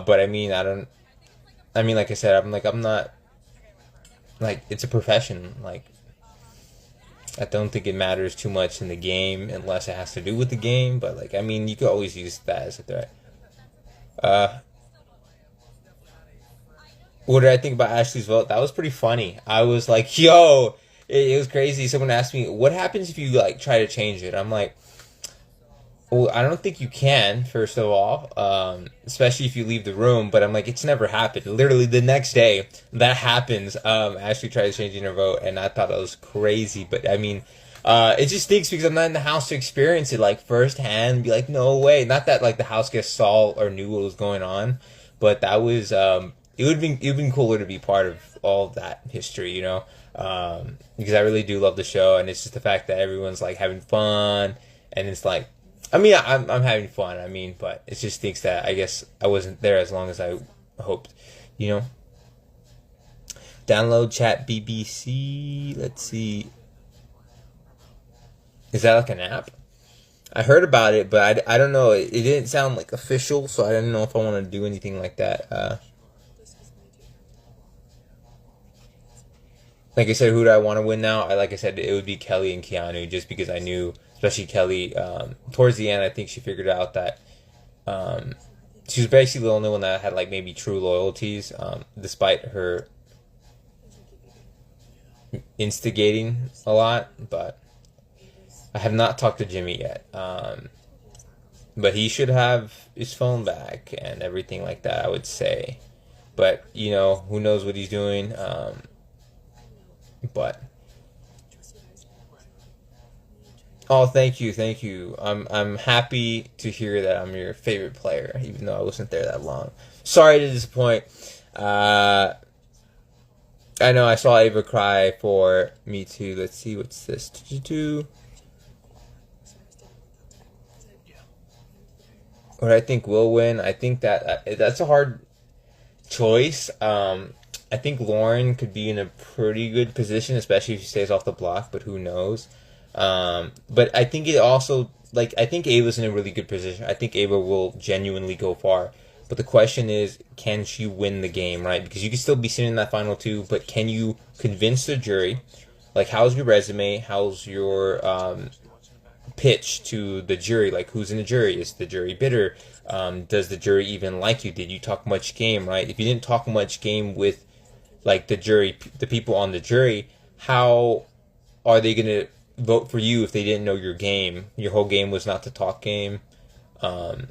But I mean, I don't. I mean, like I said, I'm not like it's a profession. Like I don't think it matters too much in the game unless it has to do with the game. But like, I mean, you could always use that as a threat. Uh, what did I think about Ashley's vote? That was pretty funny. I was like, yo, it was crazy. Someone asked me, what happens if you like try to change it? I'm like, well, I don't think you can, first of all, especially if you leave the room. But I'm like, it's never happened. Literally the next day, that happens. Ashley tried changing her vote, and I thought that was crazy. But I mean, it just stinks because I'm not in the house to experience it like firsthand. Be like, no way. Not that like the house guest saw or knew what was going on, but that was it would been cooler to be part of all of that history, because I really do love the show, and it's just the fact that everyone's like having fun, and it's like I mean, I'm having fun. I mean, but it just thinks that I guess I wasn't there as long as I hoped. You know. Download chat BBC. Let's see. Is that like an app? I heard about it, but I don't know. It didn't sound like official, so I didn't know if I want to do anything like that. Like I said, who do I want to win now? Like I said, it would be Kelly and Keanu, just because I knew, especially Kelly, towards the end, I think she figured out that um, she was basically the only one that had like maybe true loyalties, despite her instigating a lot. But I have not talked to Jimmy yet. But he should have his phone back and everything like that, I would say. But who knows what he's doing? But oh, thank you, thank you. I'm happy to hear that I'm your favorite player, even though I wasn't there that long. Sorry to disappoint. Uh, I know I saw Ava cry for me too. Let's see, what's this? What I think will win. I think that's a hard choice. I think Lauren could be in a pretty good position, especially if she stays off the block, but who knows? But I think it also, like, I think Ava's in a really good position. I think Ava will genuinely go far. But the question is, can she win the game, right? Because you can still be sitting in that final two, but can you convince the jury? Like, how's your resume? How's your pitch to the jury? Like, who's in the jury? Is the jury bitter? Does the jury even like you? Did you talk much game, right? If you didn't talk much game with like the jury, the people on the jury, how are they gonna vote for you if they didn't know your game? Your whole game was not to talk game. Um,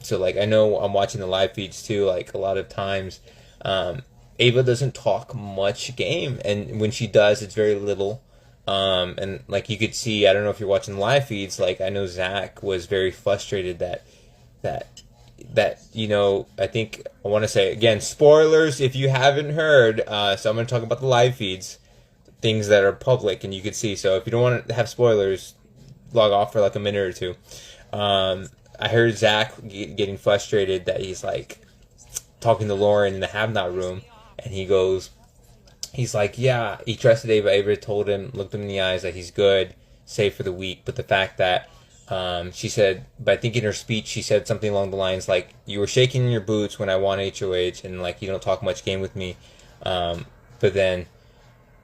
so like I know I'm watching the live feeds too. Like a lot of times, Ava doesn't talk much game, and when she does, it's very little. And like you could see, I don't know if you're watching the live feeds. Like I know Zach was very frustrated that I think I want to say again, spoilers if you haven't heard. So I'm going to talk about the live feeds, things that are public and you could see. So if you don't want to have spoilers, log off for like a minute or two. I heard Zach getting frustrated that he's like talking to Lauren in the have not room, and he's like, yeah, he trusted Ava. Ava told him, looked him in the eyes that he's good, safe for the week. But the fact that she said, but I think in her speech she said something along the lines like, "You were shaking in your boots when I won HOH, and like you don't talk much game with me." But then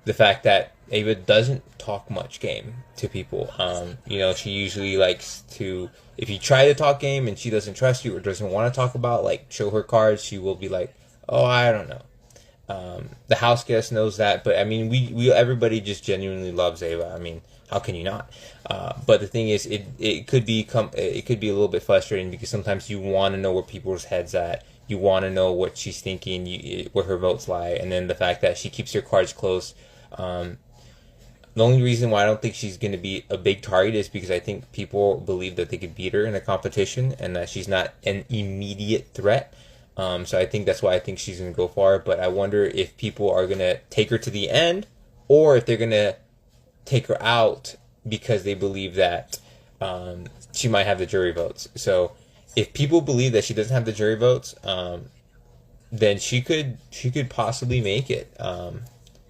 the fact that Ava doesn't talk much game to people, she usually likes to. If you try to talk game and she doesn't trust you or doesn't want to talk about like show her cards, she will be like, "Oh, I don't know." The house guest knows that, but I mean, we everybody just genuinely loves Ava. I mean, how can you not? But the thing is, it could be a little bit frustrating because sometimes you want to know where people's heads at. You want to know what she's thinking, where her votes lie, and then the fact that she keeps her cards close. The only reason why I don't think she's going to be a big target is because I think people believe that they could beat her in a competition and that she's not an immediate threat. So I think that's why I think she's going to go far. But I wonder if people are going to take her to the end or if they're going to take her out because they believe that she might have the jury votes. So if people believe that she doesn't have the jury votes, then she could possibly make it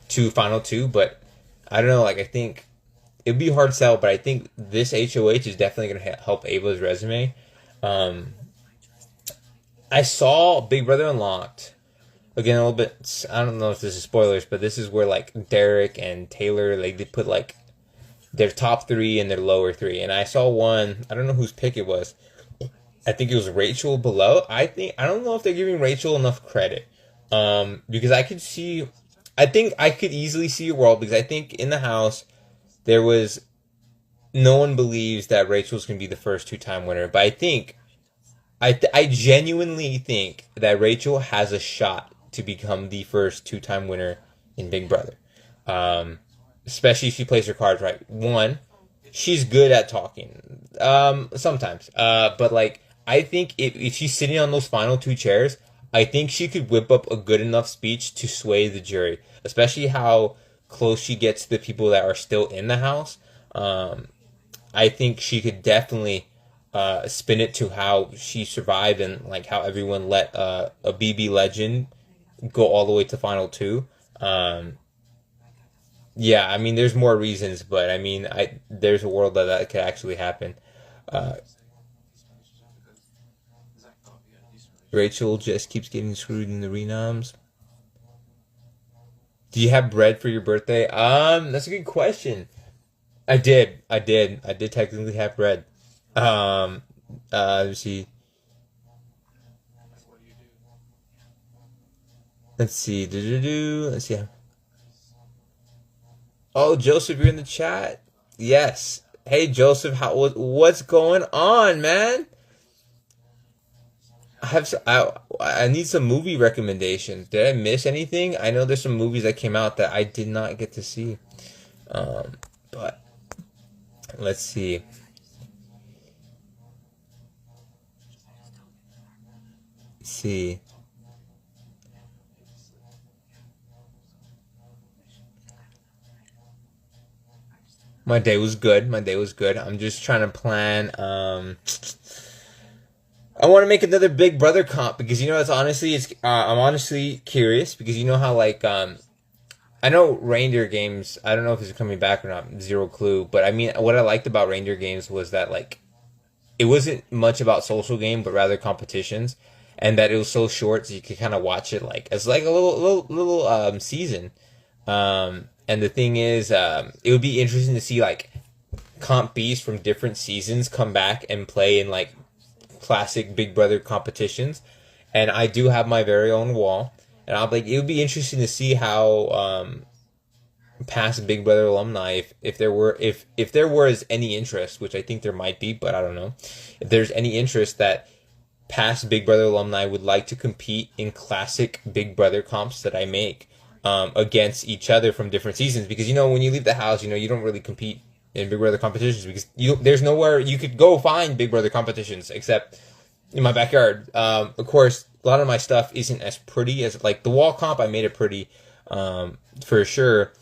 to final two. But I don't know. Like I think it'd be a hard sell, but I think this HOH is definitely going to help Ava's resume. I saw Big Brother Unlocked. Again, a little bit. I don't know if this is spoilers, but this is where like Derek and Taylor, like they put like their top three and their lower three. And I saw one. I don't know whose pick it was. I think it was Rachel below. I don't know if they're giving Rachel enough credit. Because I could see. I think I could easily see a world because I think in the house there was no one believes that Rachel's gonna be the first two-time winner, but I think I genuinely think that Rachel has a shot to become the first two-time winner in Big Brother. Um, Especially if she plays her cards right. One, she's good at talking. Sometimes. But like I think if she's sitting on those final two chairs, I think she could whip up a good enough speech to sway the jury, especially how close she gets to the people that are still in the house. Um, I think she could definitely spin it to how she survived and like how everyone let a BB legend go all the way to final two. Um, yeah, I mean, there's more reasons, but I mean, I there's a world that that could actually happen. Uh, Rachel just keeps getting screwed in the renoms. Do you have bread for your birthday? That's a good question. I did technically have bread. Um, let's see. Let's see. Do. Let's see. Oh, Joseph, you're in the chat. Yes. Hey, Joseph, what's going on, man? I need some movie recommendations. Did I miss anything? I know there's some movies that came out that I did not get to see. Um, but let's see. Let's see. My day was good. My day was good. I'm just trying to plan. I want to make another Big Brother comp because you know it's honestly it's I'm honestly curious because you know how like I know reindeer games. I don't know if it's coming back or not. Zero clue. But I mean, what I liked about reindeer games was that like it wasn't much about social game, but rather competitions, and that it was so short, so you could kind of watch it like as like a little season. And the thing is, it would be interesting to see like comp Bs from different seasons come back and play in like classic Big Brother competitions. And I do have my very own wall, and I'm like, it would be interesting to see how past Big Brother alumni, if there was any interest, which I think there might be, but I don't know, if there's any interest that past Big Brother alumni would like to compete in classic Big Brother comps that I make against each other from different seasons. Because you know, when you leave the house, you know you don't really compete in Big Brother competitions because there's nowhere you could go find Big Brother competitions except in my backyard. Of course, a lot of my stuff isn't as pretty as like the wall comp. I made it pretty for sure.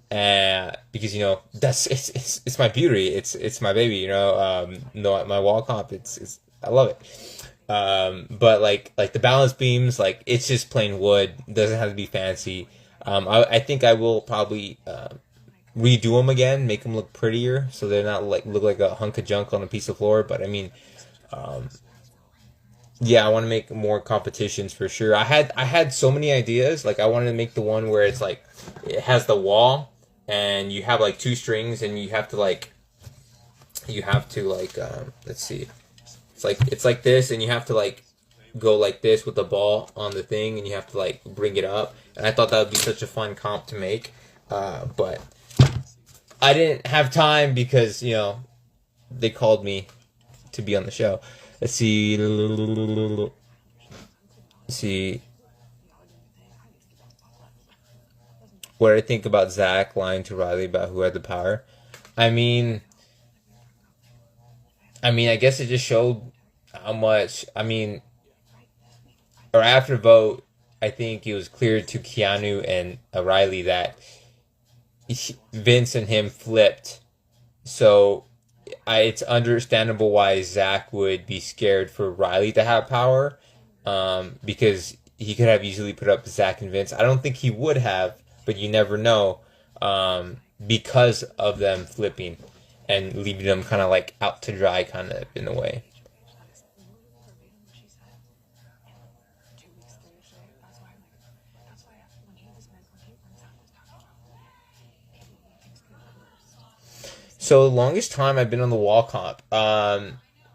Because you know that's it's my beauty, it's my baby, you know. No, my wall comp, it's I love it. But like the balance beams, like it's just plain wood, doesn't have to be fancy. I think I will probably redo them again, make them look prettier, so they're not like look like a hunk of junk on a piece of floor. But I mean, um, yeah, I want to make more competitions for sure. I had so many ideas. Like I wanted to make the one where it's like it has the wall and you have like two strings and you have to let's see. It's like this and you have to like go like this with the ball on the thing and you have to like bring it up. And I thought that would be such a fun comp to make. But I didn't have time because, you know, they called me to be on the show. Let's see. Let's see. What did I think about Zach lying to Riley about who had the power? I mean, I guess it just showed how much. I mean, or after vote, I think it was clear to Keanu and Riley that Vince and him flipped. So it's understandable why Zach would be scared for Riley to have power, because he could have easily put up Zach and Vince. I don't think he would have, but you never know, because of them flipping and leaving them kind of like out to dry, kind of in a way. So the longest time I've been on the wall comp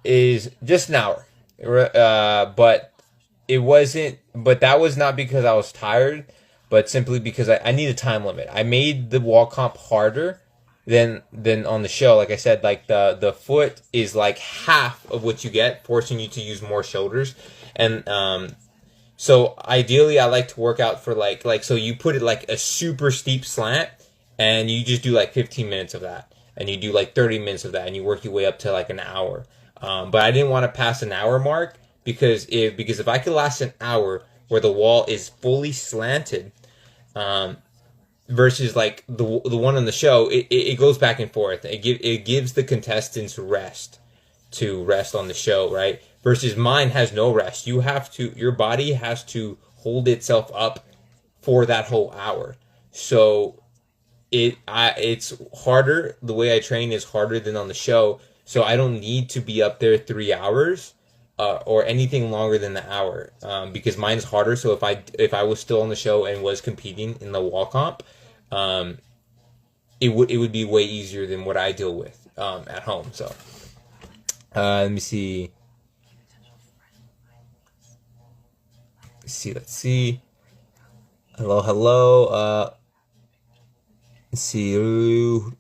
is just an hour. But it wasn't. But that was not because I was tired, but simply because I need a time limit. I made the wall comp harder than on the show. Like I said, like the foot is like half of what you get, forcing you to use more shoulders. And so ideally, I like to work out for like so you put it like a super steep slant, and you just do like 15 minutes of that, and you do like 30 minutes of that, and you work your way up to like an hour. But I didn't want to pass an hour mark because if I could last an hour where the wall is fully slanted, versus like the one on the show, it goes back and forth. It gives the contestants rest to rest on the show, right? Versus mine has no rest. Your body has to hold itself up for that whole hour. So it's harder. The way I train is harder than on the show. So I don't need to be up there 3 hours or anything longer than the hour because mine's harder. So if I was still on the show and was competing in the wall comp, it would be way easier than what I deal with at home. So let me see. Let's see. Hello. Let's see. Who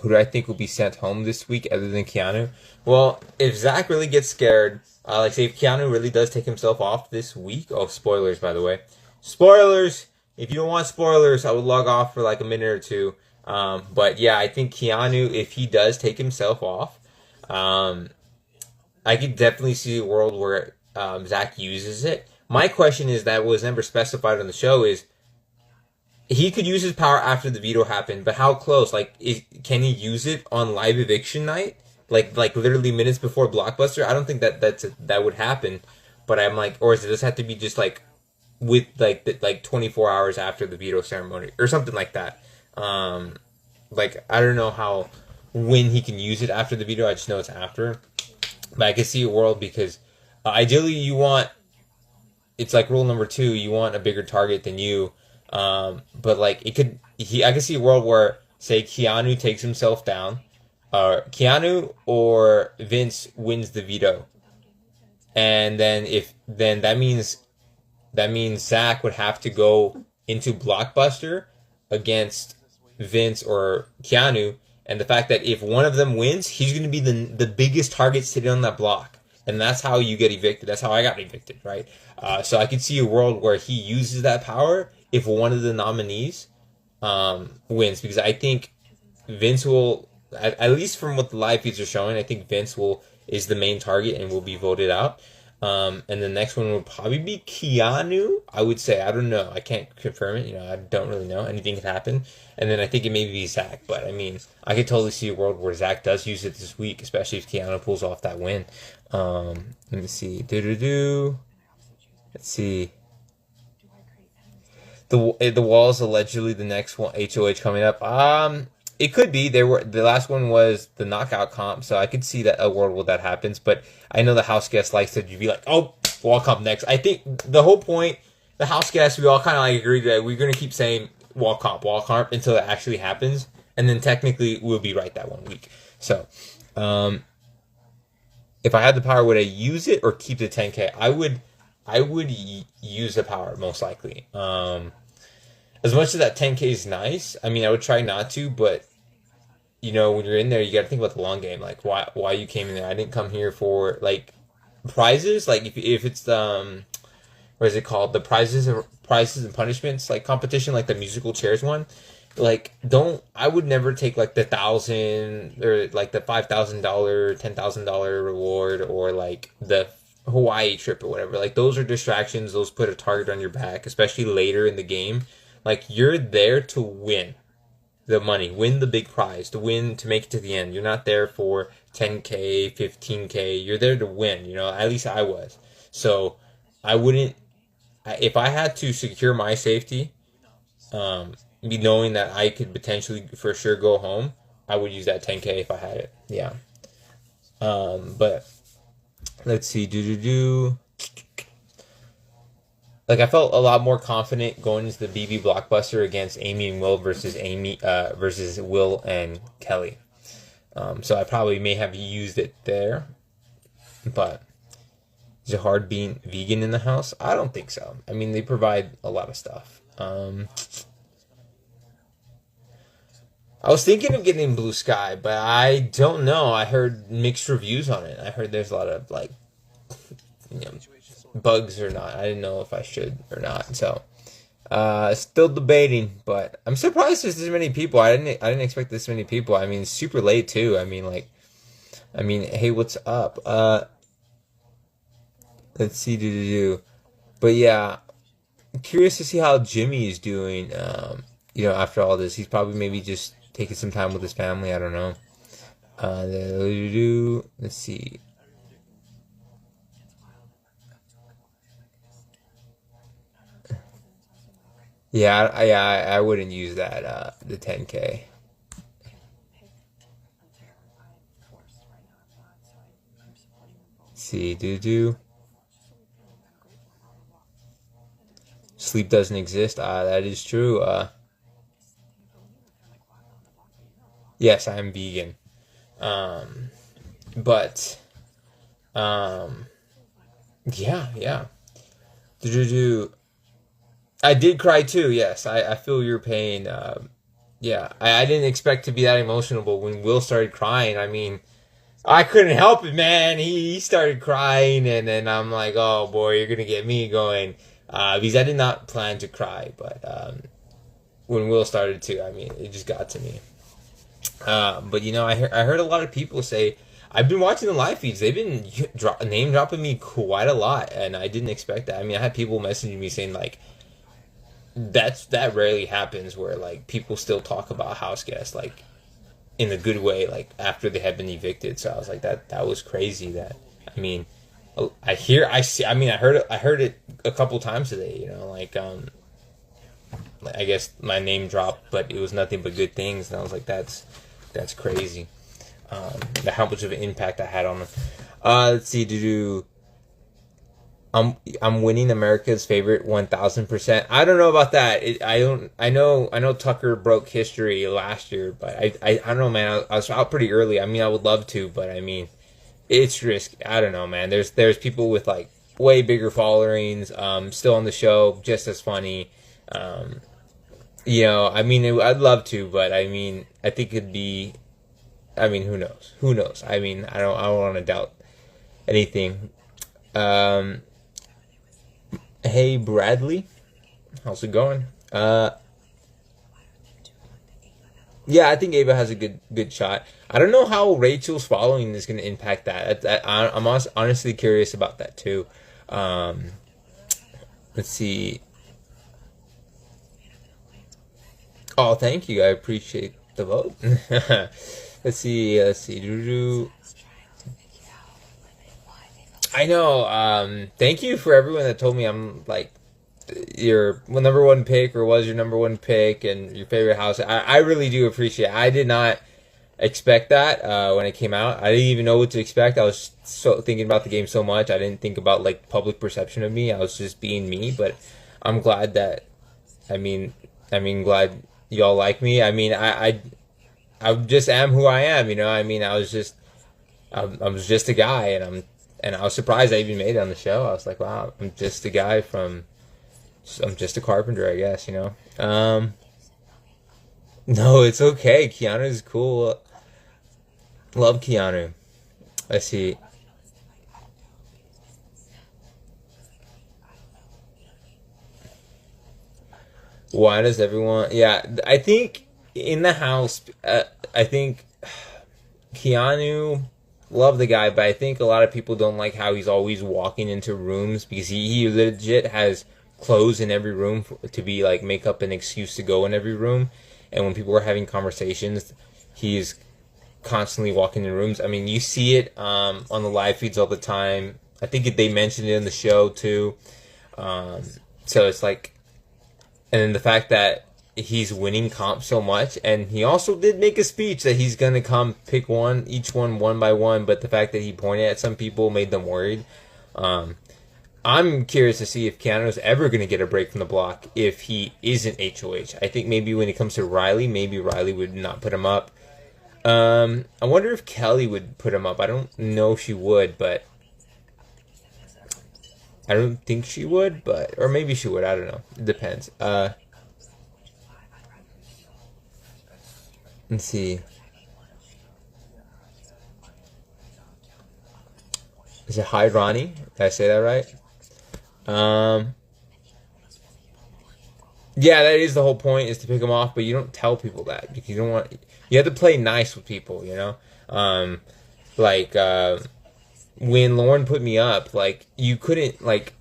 do I think will be sent home this week other than Keanu? Well, if Zach really gets scared, like say if Keanu really does take himself off this week. Oh, spoilers, by the way. Spoilers! If you don't want spoilers, I would log off for like a minute or two. But yeah, I think Keanu, if he does take himself off, I could definitely see a world where Zach uses it. My question is that was never specified on the show is he could use his power after the veto happened, but how close? Like, can he use it on live eviction night? Like literally minutes before Blockbuster? I don't think that would happen. But I'm like, or does this have to be just like with like 24 hours after the veto ceremony or something like that? Like I don't know when he can use it after the veto. I just know it's after. But I can see a world because ideally it's like rule number 2, you want a bigger target than you. But like I could see a world where say Keanu takes himself down, Keanu or Vince wins the veto, and then that means Zach would have to go into Blockbuster against Vince or Keanu. And the fact that if one of them wins, he's going to be the biggest target sitting on that block. And that's how you get evicted. That's how I got evicted, right? So I could see a world where he uses that power if one of the nominees wins. Because I think Vince will, at least from what the live feeds are showing, I think Vince is the main target and will be voted out. And the next one would probably be Keanu, I would say. I don't know. I can't confirm it. I don't really know. Anything could happen. And then I think it may be Zach. But, I mean, I could totally see a world where Zach does use it this week, especially if Keanu pulls off that win. Let me see. Let's see. The wall is allegedly the next one, HOH coming up. It could be. The last one was the knockout comp, so I could see that a world where that happens. But I know the house guest likes to be like, "Oh, wall comp next." I think the whole point, the house guests, we all kind of like agreed that we're gonna keep saying wall comp until it actually happens, and then technically we'll be right that 1 week. So, if I had the power, would I use it or keep the 10K? I would use the power most likely. As much as that 10K is nice, I mean, I would try not to, but when you're in there, you got to think about the long game. Like, why you came in there? I didn't come here for like prizes. Like, if it's the what is it called? The prizes and punishments like competition, like the musical chairs one. Like, I would never take like the $1,000 or like the $5,000, $10,000 reward or like the Hawaii trip or whatever. Like, those are distractions. Those put a target on your back, especially later in the game. Like, you're there to win the money, win the big prize, to make it to the end. You're not there for 10K, 15K. You're there to win, at least I was. So I wouldn't, if I had to secure my safety, be knowing that I could potentially for sure go home, I would use that 10K if I had it. Yeah. But let's see. like I felt a lot more confident going into the BB blockbuster against Amy and Will versus versus Will and Kelly. So I probably may have used it there, but is it hard being vegan in the house? I don't think so. I mean, they provide a lot of stuff. I was thinking of getting Blue Sky, but I don't know. I heard mixed reviews on it. I heard there's a lot of like, you know, bugs or not. I didn't know if I should or not. So, still debating. But I'm surprised there's this many people. I didn't expect this many people. I mean, it's super late too. Hey, what's up? Let's see. But yeah, I'm curious to see how Jimmy is doing. After all this, he's probably maybe just taking some time with his family. I don't know. Let's see. Yeah, I wouldn't use that. The 10K. See, sleep doesn't exist. That is true. Yes, I'm vegan. But yeah. I did cry too. Yes, I feel your pain. Yeah, I didn't expect to be that emotional, but when Will started crying, I mean, I couldn't help it, man. He started crying, and then I'm like, oh boy, you're gonna get me going. Because I did not plan to cry, but when Will started to, I mean, it just got to me. But I heard a lot of people say I've been watching the live feeds. They've been name dropping me quite a lot, and I didn't expect that. I mean, I had people messaging me saying like that rarely happens where like people still talk about house guests like in a good way like after they have been evicted. So I was like that was crazy. That I mean, I see. I mean, I heard it a couple times today. I guess my name dropped, but it was nothing but good things, and I was like, that's crazy. How much of an impact I had on them. Let's see, I'm winning America's favorite 1000%. I don't know about that. I know Tucker broke history last year, but I don't know, man. I was out pretty early. I mean, I would love to, but I mean, it's risky. I don't know, man. There's people with like way bigger followings, still on the show, just as funny. I mean, I'd love to, but I mean, I think it'd be. I mean, who knows? Who knows? I mean, I don't want to doubt anything. Hey, Bradley, how's it going? Yeah, I think Ava has a good shot. I don't know how Rachel's following is going to impact that. I'm honestly curious about that too. Let's see. Oh, thank you. I appreciate the vote. Let's see. I know. Thank you for everyone that told me I'm like your number one pick or was your number one pick and your favorite house. I really do appreciate it. I did not expect that when it came out. I didn't even know what to expect. I was so thinking about the game so much. I didn't think about like public perception of me. I was just being me. But I'm glad that. I mean, glad y'all like me. I mean, I just am who I am. I mean, I was just a guy, and I was surprised I even made it on the show. I was like, wow, I'm just a guy I'm just a carpenter, I guess, No, it's okay. Keanu's cool. Love Keanu. Let's see. Why does everyone... Yeah, I think in the house, I think Keanu... Love the guy, but I think a lot of people don't like how he's always walking into rooms because he legit has clothes in every room to be like make up an excuse to go in every room. And when people are having conversations, he's constantly walking in rooms. I mean, you see it on the live feeds all the time. I think they mentioned it in the show too. So it's like, and then the fact that he's winning comp so much, and he also did make a speech that he's gonna come pick each one by one, but the fact that he pointed at some people made them worried. I'm curious to see if Keanu's ever going to get a break from the block if he isn't HOH. I think maybe when it comes to Riley, maybe Riley would not put him up. I wonder if Kelly would put him up. I don't know if she would, but I don't think she would, but or maybe she would. I don't know. It depends. Let's see. Is it Hi Ronnie? Did I say that right? Um, yeah, that is the whole point is to pick them off, but you don't tell people that because you don't want. You have to play nice with people, you know. Um, like when Lauren put me up, like you couldn't like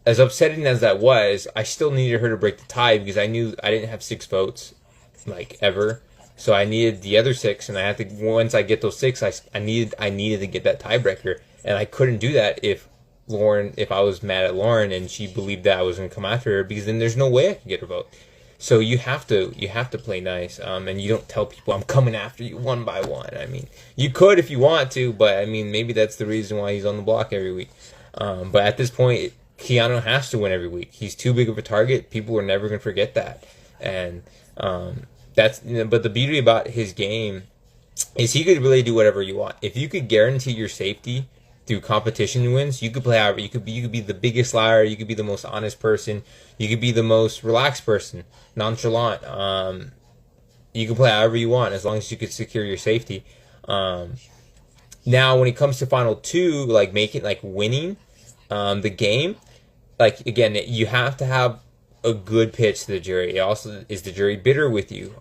as upsetting as that was, I still needed her to break the tie because I knew I didn't have 6 votes, like ever. So I needed the other 6, and I had to once I get those 6, I needed to get that tiebreaker, and I couldn't do that if I was mad at Lauren and she believed that I was gonna come after her because then there's no way I could get her vote. So you have to play nice, and you don't tell people I'm coming after you one by one. I mean, you could if you want to, but I mean maybe that's the reason why he's on the block every week. But at this point, Keanu has to win every week. He's too big of a target. People are never going to forget that. And that's but the beauty about his game is he could really do whatever you want. If you could guarantee your safety through competition wins, you could play however you could be the biggest liar, you could be the most honest person, you could be the most relaxed person, nonchalant. You can play however you want as long as you could secure your safety. Um, Now, when it comes to final two, like making like winning the game, like again, you have to have a good pitch to the jury. It also is the jury bitter with you.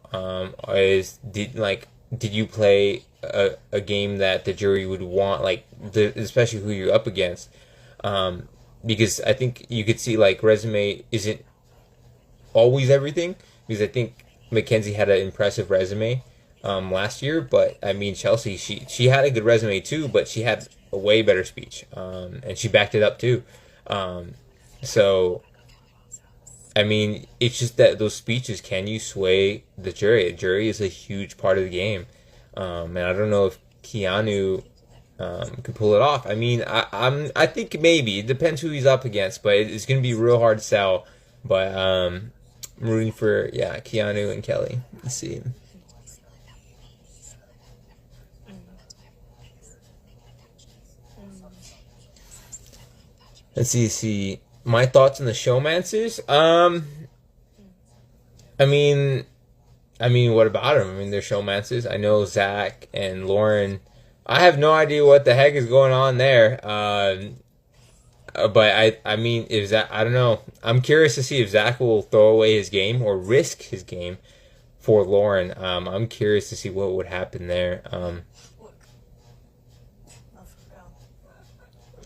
Did you play a game that the jury would want, like especially who you're up against? Um, because I think you could see like resume isn't always everything. Because I think Mackenzie had an impressive resume last year, but I mean Chelsea, she had a good resume too, but she had a way better speech, and she backed it up too. Um, so I mean, it's just that those speeches, can you sway the jury? The jury is a huge part of the game, and I don't know if Keanu could pull it off. I mean, I think maybe it depends who he's up against, but it's going to be real hard to sell. But I'm rooting for Keanu and Kelly. Let's see. Let's see. My thoughts on the showmancers. I mean, what about them? I mean, they're showmancers. I know Zach and Lauren. I have no idea what the heck is going on there. But I mean, if Zach, I don't know. I'm curious to see if Zach will throw away his game or risk his game for Lauren. I'm curious to see what would happen there.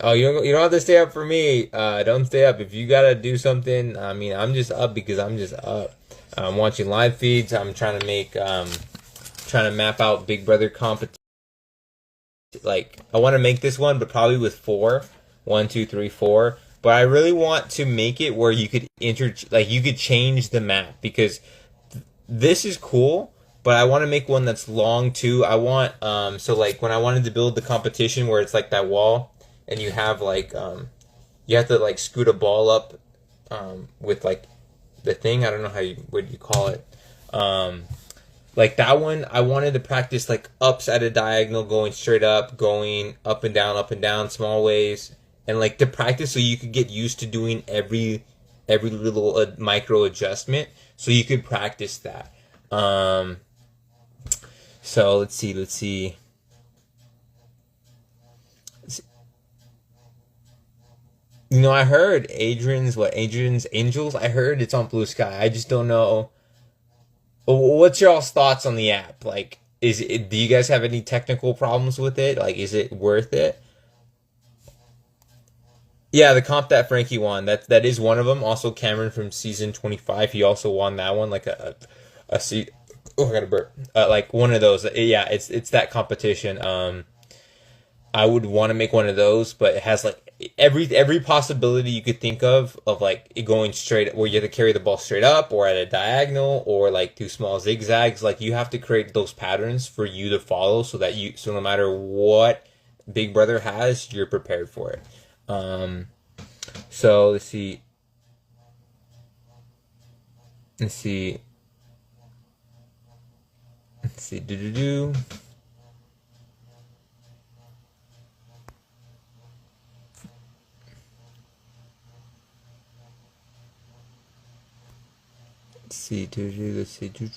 Oh, you don't have to stay up for me. Don't stay up. If you gotta do something, I mean, I'm just up because I'm just up. I'm watching live feeds. I'm trying to map out Big Brother competition. Like, I want to make this one, but probably with four, 1, 2, 3, 4. But I really want to make it where you could you could change the map because this is cool. But I want to make one that's long too. I want so like when I wanted to build the competition where it's like that wall and you have you have to like scoot a ball up with like the thing. I don't know what you call it. Like that one, I wanted to practice like ups at a diagonal, going straight up, going up and down, small ways, and like to practice so you could get used to doing every little micro adjustment, so you could practice that. So let's see. You know, I heard Adrian's Angels. I heard it's on Blue Sky. I just don't know. What's y'all's thoughts on the app? Like, do you guys have any technical problems with it? Like, is it worth it? Yeah, the comp that Frankie won. That is one of them. Also, Cameron from season 25. He also won that one. Like a seat. Oh, I got a burp. Like one of those. Yeah, it's that competition. I would want to make one of those, but it has like every possibility you could think of like it going straight where you have to carry the ball straight up or at a diagonal or like do small zigzags. Like you have to create those patterns for you to follow so no matter what Big Brother has, you're prepared for it. Um, So let's see. Let's see. Let's see. Do do do. Let's see. Do do. Let's see. Do.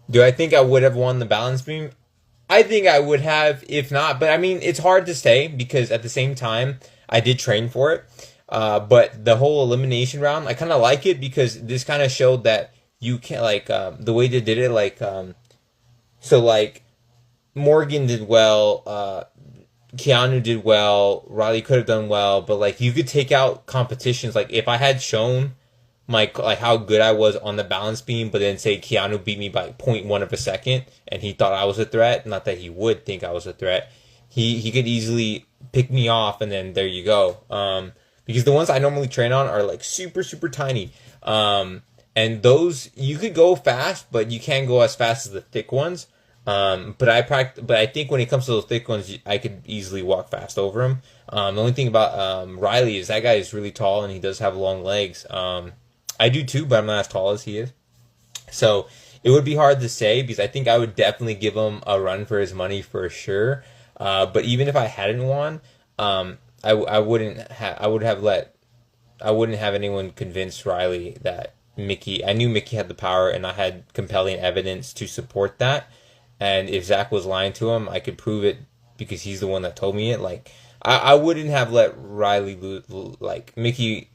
Do I think I would have won the balance beam? I think I would have, if not. But I mean, it's hard to say because at the same time, I did train for it. But the whole elimination round, I kind of like it because this kind of showed that you can't like the way they did it. Like so, like Morgan did well. Keanu did well. Riley could have done well, but like you could take out competitions. Like if I had shown my like how good I was on the balance beam, but then say Keanu beat me by zero point 0.1 of a second, and he thought I was a threat. Not that he would think I was a threat. He could easily pick me off, and then there you go. Because the ones I normally train on are like super super tiny. And those you could go fast, but you can't go as fast as the thick ones. But I think when it comes to those thick ones, I could easily walk fast over them. The only thing about Riley is that guy is really tall and he does have long legs. I do too, but I'm not as tall as he is. So it would be hard to say because I think I would definitely give him a run for his money for sure. But even if I hadn't won, I wouldn't I wouldn't have anyone convince Riley that Mickey. I knew Mickey had the power, and I had compelling evidence to support that. And if Zach was lying to him, I could prove it because he's the one that told me it. Like I wouldn't have let Riley lose, like Mickey.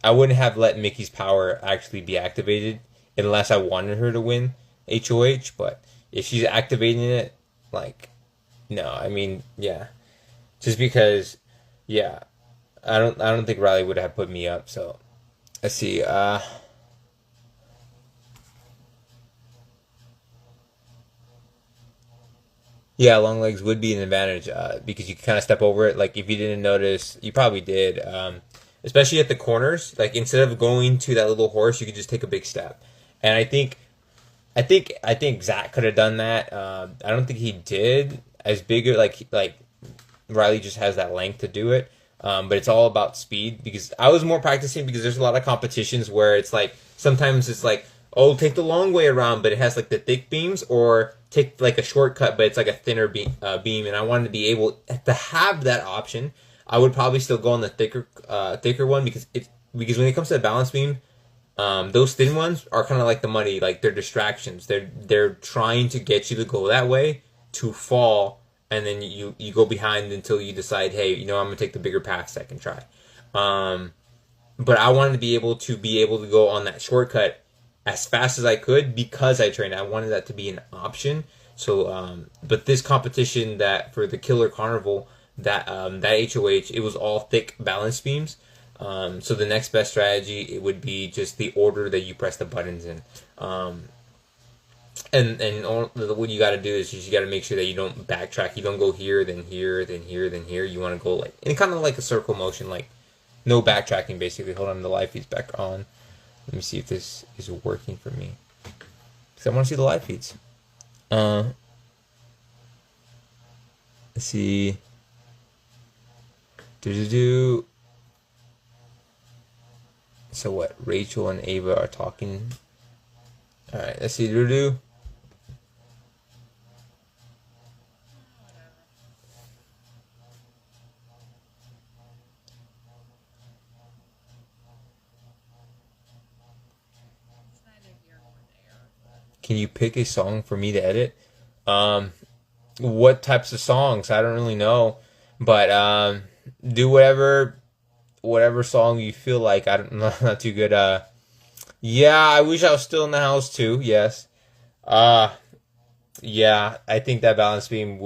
I wouldn't have let Mickey's power actually be activated unless I wanted her to win HOH. But if she's activating it, like no, I mean yeah, just because yeah, I don't think Riley would have put me up. So let's see. Yeah, long legs would be an advantage because you can kind of step over it. Like if you didn't notice, you probably did. Especially at the corners. Like instead of going to that little horse, you could just take a big step. And I think Zach could have done that. I don't think he did as big. Like Riley just has that length to do it. But it's all about speed because I was more practicing because there's a lot of competitions where it's like sometimes it's like, oh, take the long way around, but it has like the thick beams, or take like a shortcut, but it's like a thinner beam. And I wanted to be able to have that option. I would probably still go on the thicker one because when it comes to the balance beam, those thin ones are kind of like the money, like they're distractions. They're trying to get you to go that way to fall, and then you go behind until you decide, hey, I'm gonna take the bigger path second try. But I wanted to be able to go on that shortcut as fast as I could because I trained. I wanted that to be an option. So, but this competition that for the Killer Carnival, that HOH, it was all thick balance beams. So the next best strategy, it would be just the order that you press the buttons in. And what you got to do is you got to make sure that you don't backtrack. You don't go here, then here, then here, then here. You want to go like in kind of like a circle motion, like no backtracking basically. Hold on, the live feed's back on. Let me see if this is working for me. Because I want to see the live feeds. Let's see. Do. So what? Rachel and Ava are talking. All right. Let's see. Do. Can you pick a song for me to edit? What types of songs? I don't really know, but do whatever song you feel like. I don't not too good. Yeah, I wish I was still in the house too. Yes. Yeah, I think that balance beam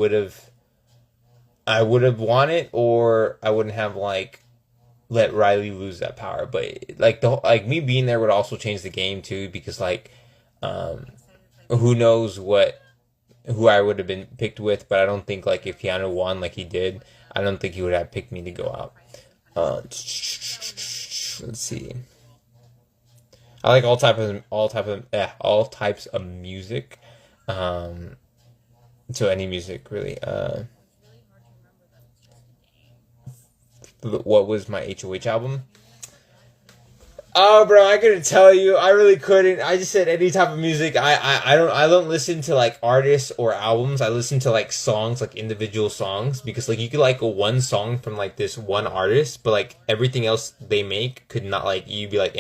I would have won it, or I wouldn't have like let Riley lose that power. But like me being there would also change the game too, because like who knows who I would have been picked with. But I don't think like if Keanu won like he did, I don't think he would have picked me to go out. Let's see. I like all types of music. Um, so any music really. What was my HOH album? Oh, bro, I couldn't tell you. I really couldn't. I just said any type of music. I don't listen to like artists or albums. I listen to like songs, like individual songs, because like you could like a one song from like this one artist, but like everything else they make could not like you'd be like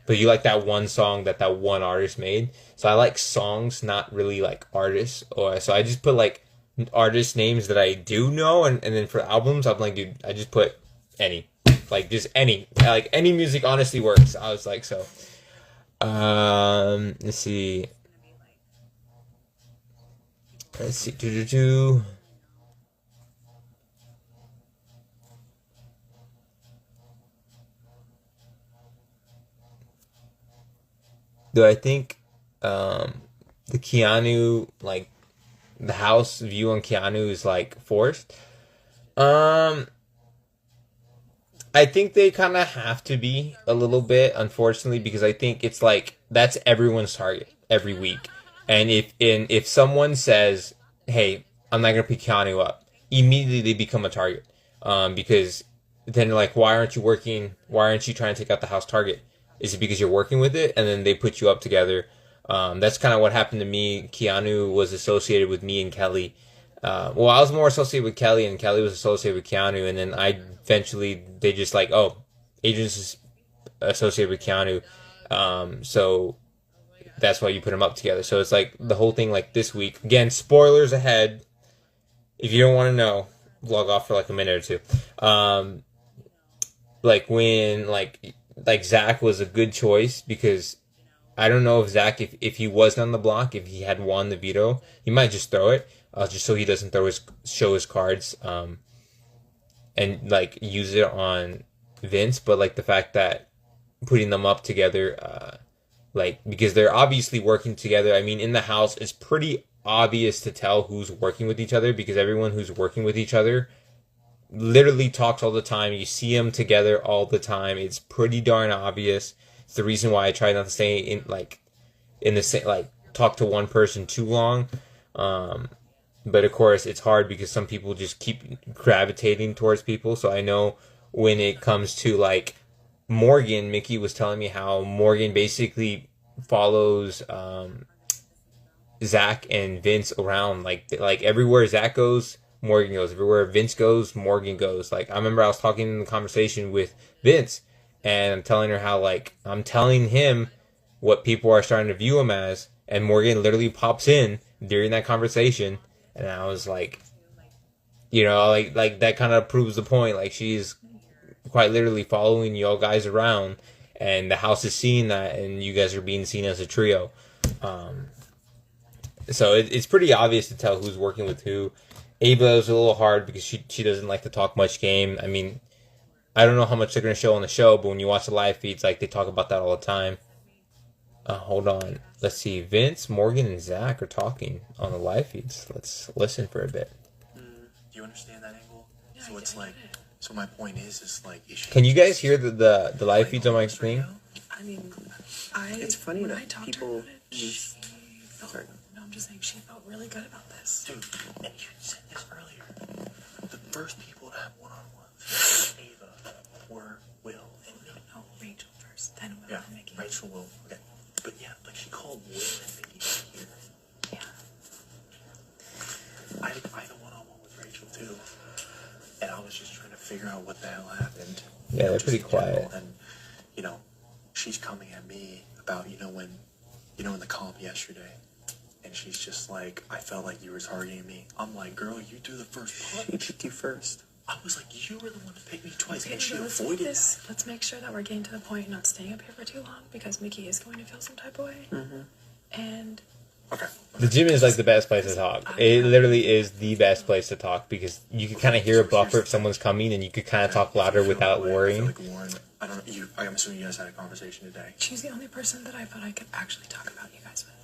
but you like that one song that one artist made. So I like songs, not really like artists. Or so I just put like artist names that I do know, and then for albums, I'm like, dude, I just put any. Like just any music honestly works. I was like, so let's see. Do. Do I think the Keanu, like the house view on Keanu is like forced? Um I think they kind of have to be a little bit, unfortunately, because I think it's like that's everyone's target every week. And if someone says, "Hey, I'm not gonna pick Keanu up," immediately they become a target. Because then they're like, "Why aren't you working? Why aren't you trying to take out the house target? Is it because you're working with it?" And then they put you up together. That's kind of what happened to me. Keanu was associated with me and Kelly. Well, I was more associated with Kelly, and Kelly was associated with Keanu, and then I eventually they just like, oh, Adrian's associated with Keanu, so that's why you put them up together. So it's like the whole thing. Like this week, again, spoilers ahead. If you don't want to know, log off for like a minute or two. Like when like Zach was a good choice because I don't know if Zach, if he wasn't on the block, if he had won the veto, he might just throw it, just so he doesn't show his cards, and like use it on Vince. But like the fact that putting them up together, like because they're obviously working together. I mean, in the house, it's pretty obvious to tell who's working with each other because everyone who's working with each other literally talks all the time. You see them together all the time. It's pretty darn obvious. It's the reason why I try not to stay in the same talk to one person too long. But of course, it's hard because some people just keep gravitating towards people. So I know when it comes to like Morgan, Mickey was telling me how Morgan basically follows Zach and Vince around. Like everywhere Zach goes, Morgan goes. Everywhere Vince goes, Morgan goes. Like I remember I was talking in the conversation with Vince, and I'm telling her how like I'm telling him what people are starting to view him as, and Morgan literally pops in during that conversation, and I was like, like that kind of proves the point. Like she's quite literally following y'all guys around, and the house is seeing that, and you guys are being seen as a trio. So it's pretty obvious to tell who's working with who. Ava is a little hard because she doesn't like to talk much game. I mean, I don't know how much they're going to show on the show, but when you watch the live feeds, like they talk about that all the time. Hold on. Let's see. Vince, Morgan, and Zach are talking on the live feeds. Let's listen for a bit. Do you understand that angle? Yeah, so it's like, so my point is like, can you guys hear the live feeds on my screen? I mean, it's funny when that I talked people. to her about it, Sorry. No, I'm just saying she felt really good about this. Dude, and you said this earlier. The first people to have one-on-ones, Ava, were Will and me. No, Rachel first, then Will Yeah, and Mickey. Rachel, Will. Okay. But yeah, like she called Will and Mickey here. Yeah. I had a one-on-one with Rachel too, and I was just trying to figure out what the hell happened. Yeah, they're pretty quiet. And she's coming at me about when in the comp yesterday, and she's just like, I felt like you were targeting me. I'm like, girl, you do the first punch. She picked you first. I was like, you were the one to pick me twice, and she avoided that. Let's make sure that we're getting to the point, not staying up here for too long, because Mickey is going to feel some type of way. Mm-hmm. And okay. The gym is like the best place to talk. It literally is the best place to talk because you can kind of hear a buffer if someone's coming, and you could kind of talk louder without worrying. Like Warren, I don't know. I'm assuming you guys had a conversation today. She's the only person that I felt I could actually talk about you guys with.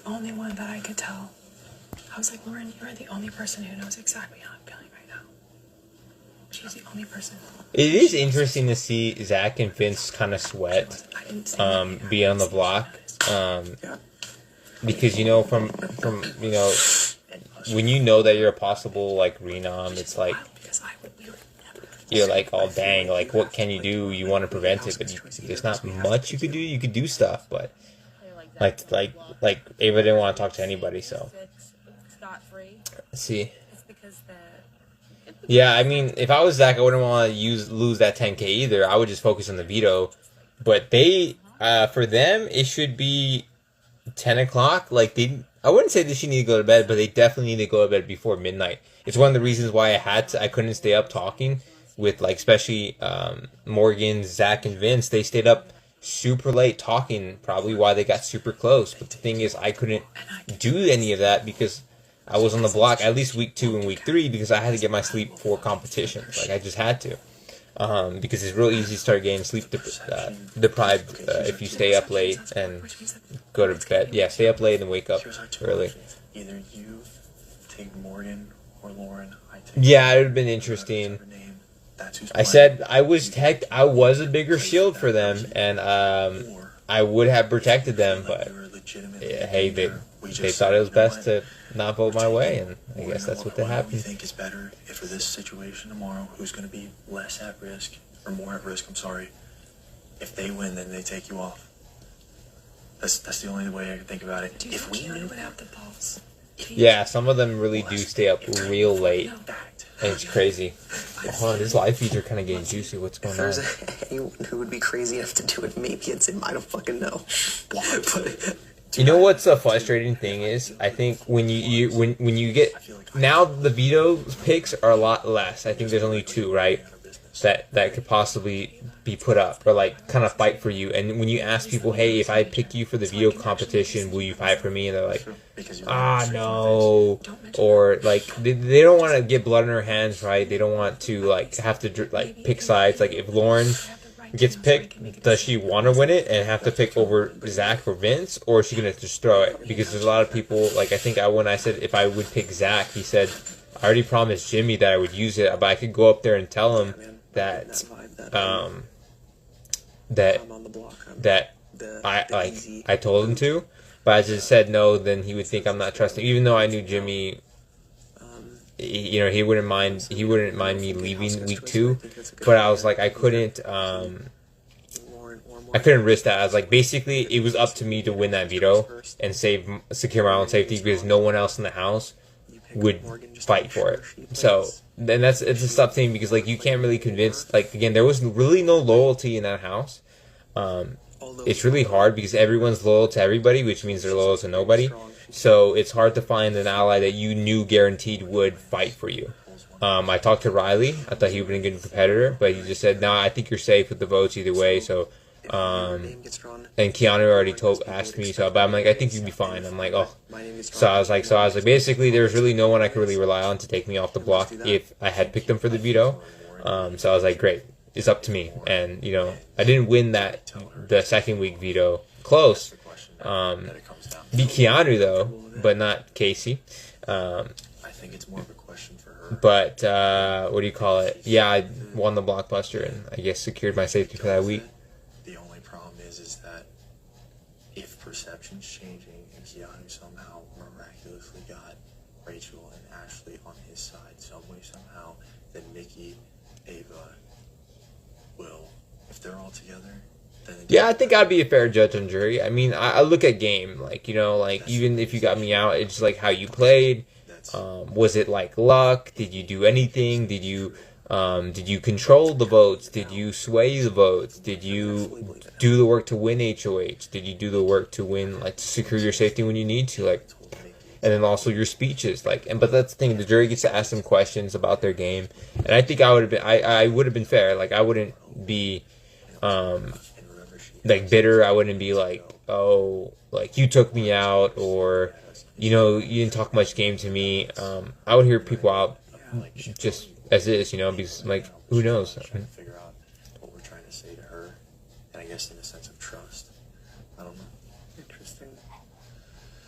only one that I could tell. I was like, Lauren, you're the only person who knows exactly how I'm feeling right now. She's the only person. It is interesting to see Zach and Vince kind of sweat, be on the block, because you know from you know when you know that you're a possible like renom, it's like you're like, oh dang, like what can you do? You want to prevent it, but there's not much you could do. You could do stuff, but like Ava didn't want to talk to anybody, so. See. Yeah, I mean, if I was Zach, I wouldn't want to lose that 10K either. I would just focus on the veto. But they, for them, it should be 10 o'clock. Like, I wouldn't say that she need to go to bed, but they definitely need to go to bed before midnight. It's one of the reasons why I couldn't stay up talking with, like, especially Morgan, Zach, and Vince. They stayed up super late talking, probably why they got super close. But the thing is, I couldn't do any of that because I was on the block at least week 2 and week 3 because I had to get my sleep for competitions. Like, I just had to. Because it's real easy to start getting sleep deprived if you stay up late and go to bed. Yeah, stay up late and wake up early. Either you take Morgan or Lauren. Yeah, it would have been interesting. I said I was a bigger shield for them, and I would have protected them, but hey, they thought it was best to not vote my way, and I guess that's what happened. What do you think is better if for this situation tomorrow, who's going to be less at risk, or more at risk, I'm sorry, if they win, then they take you off? That's the only way I can think about it. Do you think Keanu would have the balls? Yeah, some of them really do stay up real late, and it's crazy. Oh, these live feeds are kind of getting juicy. What's going on? If there's anyone who would be crazy enough to do it, maybe it's him. I don't fucking know. But you know what's a frustrating thing is, I think when you get now the veto picks are a lot less. I think there's only 2, right? That could possibly be put up or like kind of fight for you. And when you ask people, hey, if I pick you for the veto competition, will you fight for me? And they're like, no, or like they don't want to get blood in their hands, right? They don't want to like have to like pick sides. Like if Lauren gets picked, does she want to win it and have to pick over Zach or Vince, or is she gonna just throw it? Because there's a lot of people, like I think when I said if I would pick Zach, he said I already promised Jimmy that I would use it, but I could go up there and tell him that I told him to, but I just said no. Then he would think I'm not trusting, even though I knew Jimmy. He wouldn't mind me leaving week 2, but I was like I couldn't risk that. I was like, basically it was up to me to win that veto and secure my own safety because no one else in the house would fight for it. So then it's a tough thing because like you can't really convince, like again, there was really no loyalty in that house. It's really hard because everyone's loyal to everybody, which means they're loyal to nobody. So it's hard to find an ally that you knew guaranteed would fight for you. I talked to Riley. I thought he would be a good competitor, but he just said, "No, I think you're safe with the votes either way." So, and Keanu already asked me, so but I'm like, I think you'd be fine. I'm like, oh. So I was like, basically, there's really no one I could really rely on to take me off the block if I had picked them for the veto. So I was like, great, it's up to me. And I didn't win the second week veto. Close. Beat Keanu though, but not Casey. I think it's more of a question for her. But what do you call it? Yeah, I won the blockbuster and I guess secured my safety for that week. The only problem is that if perception's changing and Keanu somehow miraculously got Rachel and Ashley on his side some way somehow, then Mickey, Ava, Will, if they're all together. Yeah, I think I'd be a fair judge and jury. I mean, I look at game, like, even if you got me out, it's like how you played. Was it like luck? Did you do anything? Did you control the votes? Did you sway the votes? Did you do the work to win HOH? Did you do the work to win, like, to secure your safety when you need to, like, and then also your speeches, like, but that's the thing, the jury gets to ask them questions about their game, and I think I would have been fair, like, I wouldn't be, like bitter. I wouldn't be like, oh, like you took me out, or you didn't talk much game to me. I would hear people out just as is, because like who knows. Trying to figure out what we're trying to say to her, and I guess in a sense of trust. I don't know. Interesting.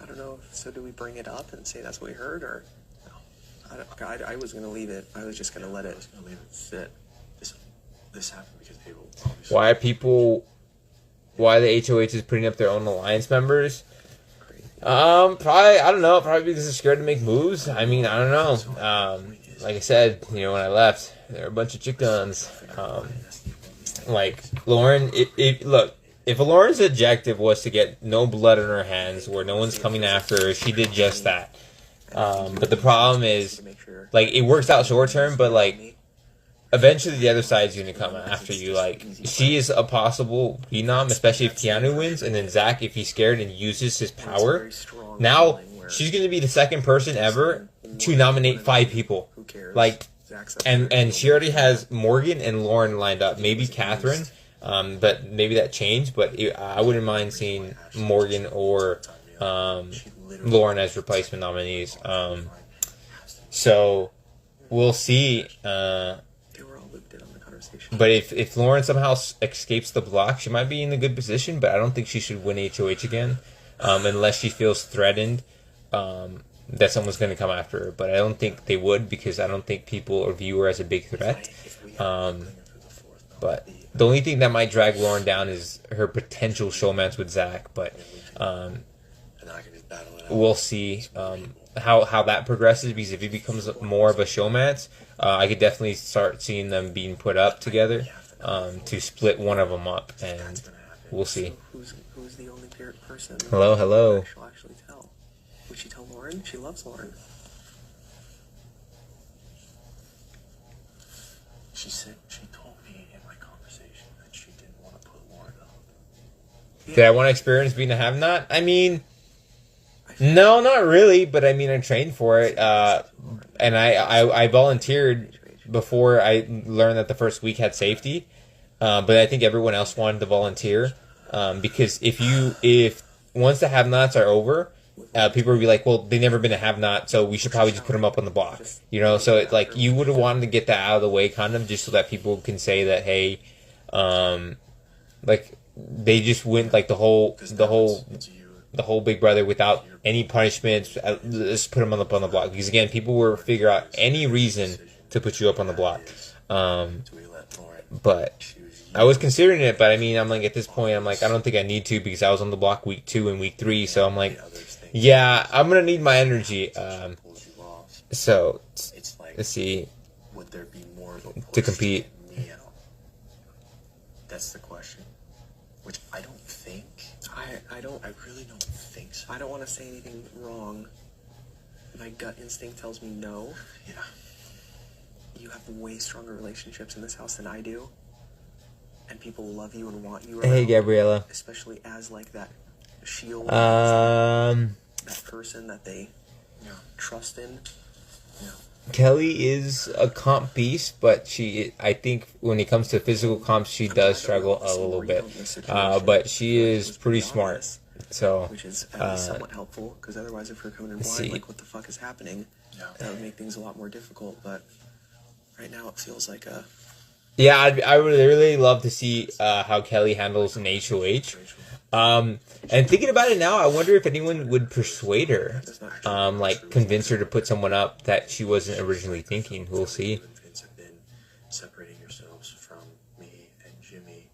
I don't know. So do we bring it up and say that's what we heard, or I was gonna leave it. I was just gonna let it. I was gonna leave it sit. This happened because they will. Why are people? Why the HOH is putting up their own alliance members? Probably I don't know. Probably because they're scared to make moves. I mean, I don't know. Like I said, when I left, there were a bunch of chickens. Like Lauren, look. If Lauren's objective was to get no blood in her hands, where no one's coming after her, she did just that. But the problem is, like, it works out short term, but like, eventually the other side's gonna come after you. Like, she is a possible phenom, especially if Keanu wins, and then Zach, if he's scared and uses his power, now she's gonna be the second person ever to nominate 5 people. Like, and she already has Morgan and Lauren lined up, maybe Catherine. But maybe that changed. But I wouldn't mind seeing Morgan or Lauren as replacement nominees. So we'll see. But if Lauren somehow escapes the block, she might be in a good position. But I don't think she should win HOH again, unless she feels threatened that someone's going to come after her. But I don't think they would, because I don't think people view her as a big threat. But the only thing that might drag Lauren down is her potential showmance with Zach. But we'll see how that progresses, because if he becomes more of a showmance, I could definitely start seeing them being put up together to split one of them up, and we'll see. Who's the only person? Hello. She'll actually tell. Would she tell Lauren? She loves Lauren. She told me in my conversation that she didn't want to put Lauren up. Did I want to experience being a have-not? I mean, no, not really, but I mean, I trained for it, and I volunteered before I learned that the first week had safety, but I think everyone else wanted to volunteer, because if once the have-nots are over, people would be like, well, they've never been a have-not, so we should probably just put them up on the block, so it, like, you would have wanted to get that out of the way, kind of, just so that people can say that, hey, like, they just went, like, the whole Big Brother without any punishments. Let's put them on the block, because again, people will figure out any reason to put you up on the block. But I was considering it, but I mean, I'm like, at this point, I'm like, I don't think I need to, because I was on the block week 2 and week 3, so I'm like, yeah, I'm gonna need my energy. So let's see. Would there be more to compete? That's the question. Which I don't think. I really don't think so. I don't want to say anything wrong. My gut instinct tells me no. Yeah. You have way stronger relationships in this house than I do, and people love you and want you around. Hey, Gabriella. Especially as like that shield. That person that they trust in. Yeah. Kelly is a comp beast, but I think when it comes to physical comps, she does struggle a little bit. But she is pretty smart. So, which is at least somewhat helpful, because otherwise, if we're coming in blind, like, what the fuck is happening? That would make things a lot more difficult. But right now, it feels like a. Yeah, I would really love to see how Kelly handles an HOH. And thinking about it now, I wonder if anyone would persuade her, like convince her to put someone up that she wasn't originally thinking. We'll see. Vince have been separating yourselves from me and Jimmy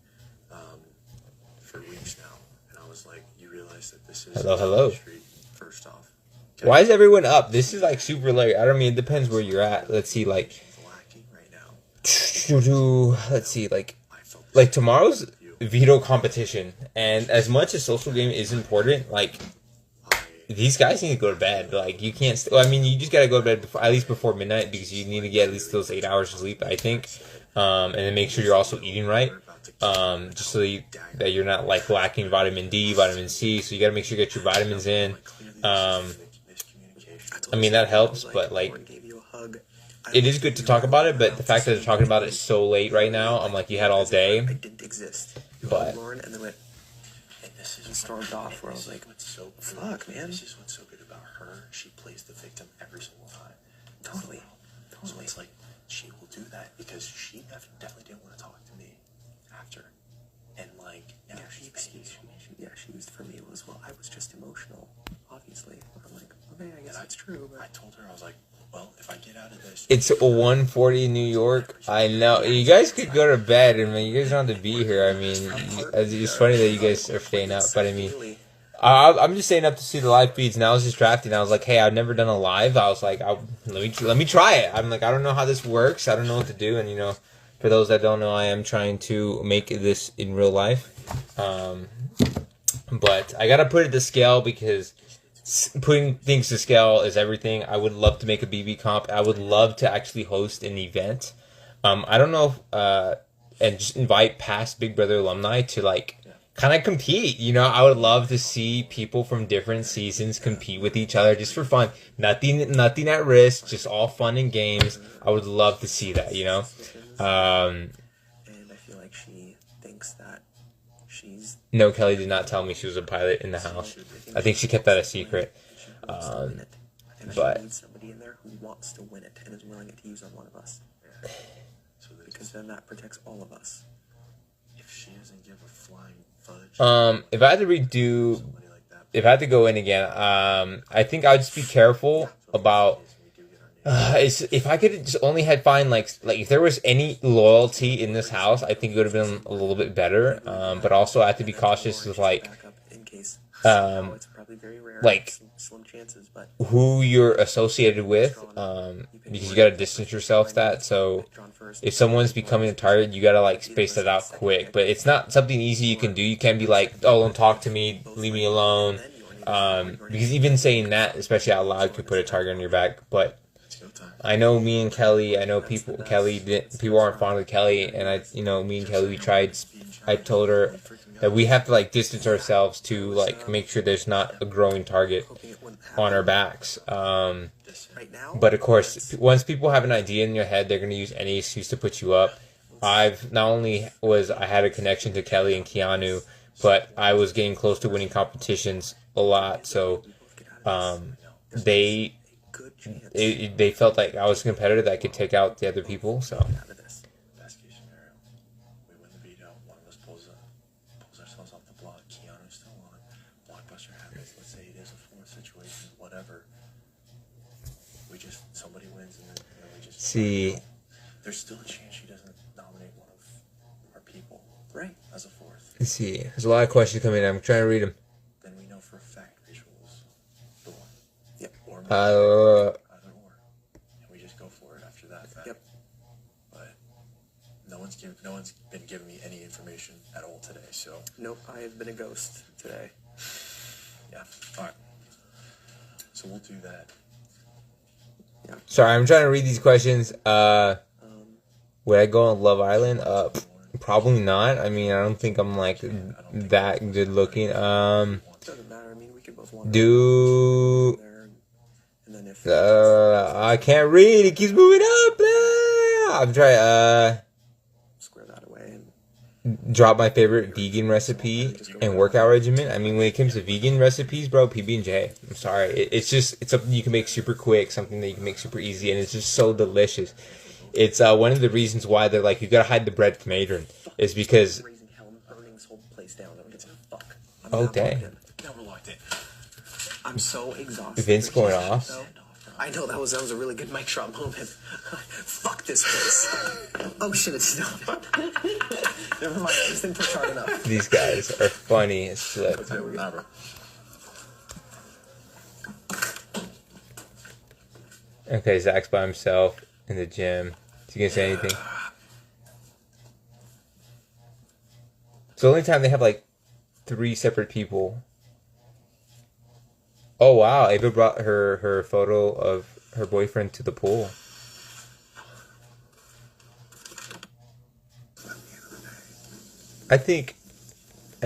for weeks now, and I was like, you realize that this is hello. First off, why is everyone up? This is like super late. I don't mean, it depends where you're at. Let's see, like, let's see, like tomorrow's veto competition, and as much as social game is important, like, these guys need to go to bed. Like, you can't I mean, you just gotta go to bed at least before midnight, because you need to get at least those 8 hours of sleep, I think, and then make sure you're also eating right, just so that you're not like lacking vitamin D, vitamin C. So you gotta make sure you get your vitamins in. I mean, that helps, but like, it is good to talk about it, but the fact that they're talking about it so late right now, I'm like, you had all day. I didn't exist. But Lauren, and then went, and this is stormed off, where I was like, fuck, man. This is what's so good about her. She plays the victim every single time. Totally. So it's like, she will do that because she definitely didn't want to talk to me after. And like, now she used for me was, well, I was just emotional, obviously. I'm like, okay, I guess that's true. But I told her, I was like, well, if I get out of this, It's 1:40 in New York. I know you guys could go to bed, and you guys don't have to be here. I mean, it's funny that you guys are staying up, but I mean, I'm just staying up to see the live feeds. And I was just drafting. I was like, hey, I've never done a live. I was like, let me try it. I'm like, I don't know how this works. I don't know what to do. And you know, for those that don't know, I am trying to make this in real life. But I gotta put it to scale because putting things to scale is everything. I would love to make a BB comp. I would love to actually host an event. I don't know if, and just invite past Big Brother alumni to like kind of compete. You know, I would love to see people from different seasons compete with each other just for fun. Nothing at risk, just all fun and games. I would love to see that, you know. And I feel like she thinks that she's... No, Kelly did not tell me she was a pilot in the house. I think she kept that a secret. But need somebody in there who wants to win it and is willing to use on one of us. Because then that protects all of us. if she doesn't give a flying fudge, if I had to redo, if I had to go in again, I think I'd just be careful about. If I could just only had find like if there was any loyalty in this house, I think it would have been a little bit better. But also I have to be cautious with like, like slim chances, but who you're associated with, because you gotta distance yourself from that. So if someone's becoming a target, you gotta like space that out quick. But it's not something easy you can do. You can't be like, oh, don't talk to me, leave me alone. Because even saying that, especially out loud, could put a target on your back. But I know me and Kelly, I know people aren't fond of Kelly, and me and Kelly, I told her that we have to like distance ourselves to like make sure there's not a growing target on our backs. But of course, once people have an idea in your head, they're going to use any excuse to put you up. I had a connection to Kelly and Keanu, but I was getting close to winning competitions a lot, so they felt like I was a competitor that could take out the other people. So best case scenario, we win the veto, one of us pulls ourselves off the block, Keanu's still on, Blockbuster happens, let's say it is a fourth situation, whatever. Somebody wins and then we just... see, there's still a chance she doesn't nominate one of our people, right, as a fourth. let's see. There's a lot of questions coming in. I'm trying to read them. Then we know for a fact Rachel's the one. Yep. Or maybe Uh, either or. And we just go for it after that fact. Yep. But no one's been giving me any information at all today, so... Nope, I have been a ghost today. Yeah, alright. So we'll do that. Sorry, I'm trying to read these questions. Would I go on Love Island? Probably not. I mean, I don't think I'm like that good looking. Doesn't matter. I mean, we could both want and then if I can't read. It keeps moving up. I'm trying. Square that away and Drop my favorite vegan recipe and workout regimen. I mean, when it comes to vegan recipes, bro, PB&J. I'm sorry. It's something you can make super quick, something that you can make super easy, and it's just so delicious. It's one of the reasons why they're like, you gotta hide the bread from Adrian, is because... raising hell and burning this whole place down. No one gives a fuck. Oh, dang. Now we're locked in. I'm so exhausted. Vince going off. I know that was a really good mic drop moment. Fuck this place. Oh shit, it's not. Never mind, I just didn't push hard enough. These guys are funny as shit. Remember. Okay, Zach's by himself in the gym. Is he gonna say anything? It's the only time they have like 3 separate people. Oh wow, Ava brought her photo of her boyfriend to the pool. I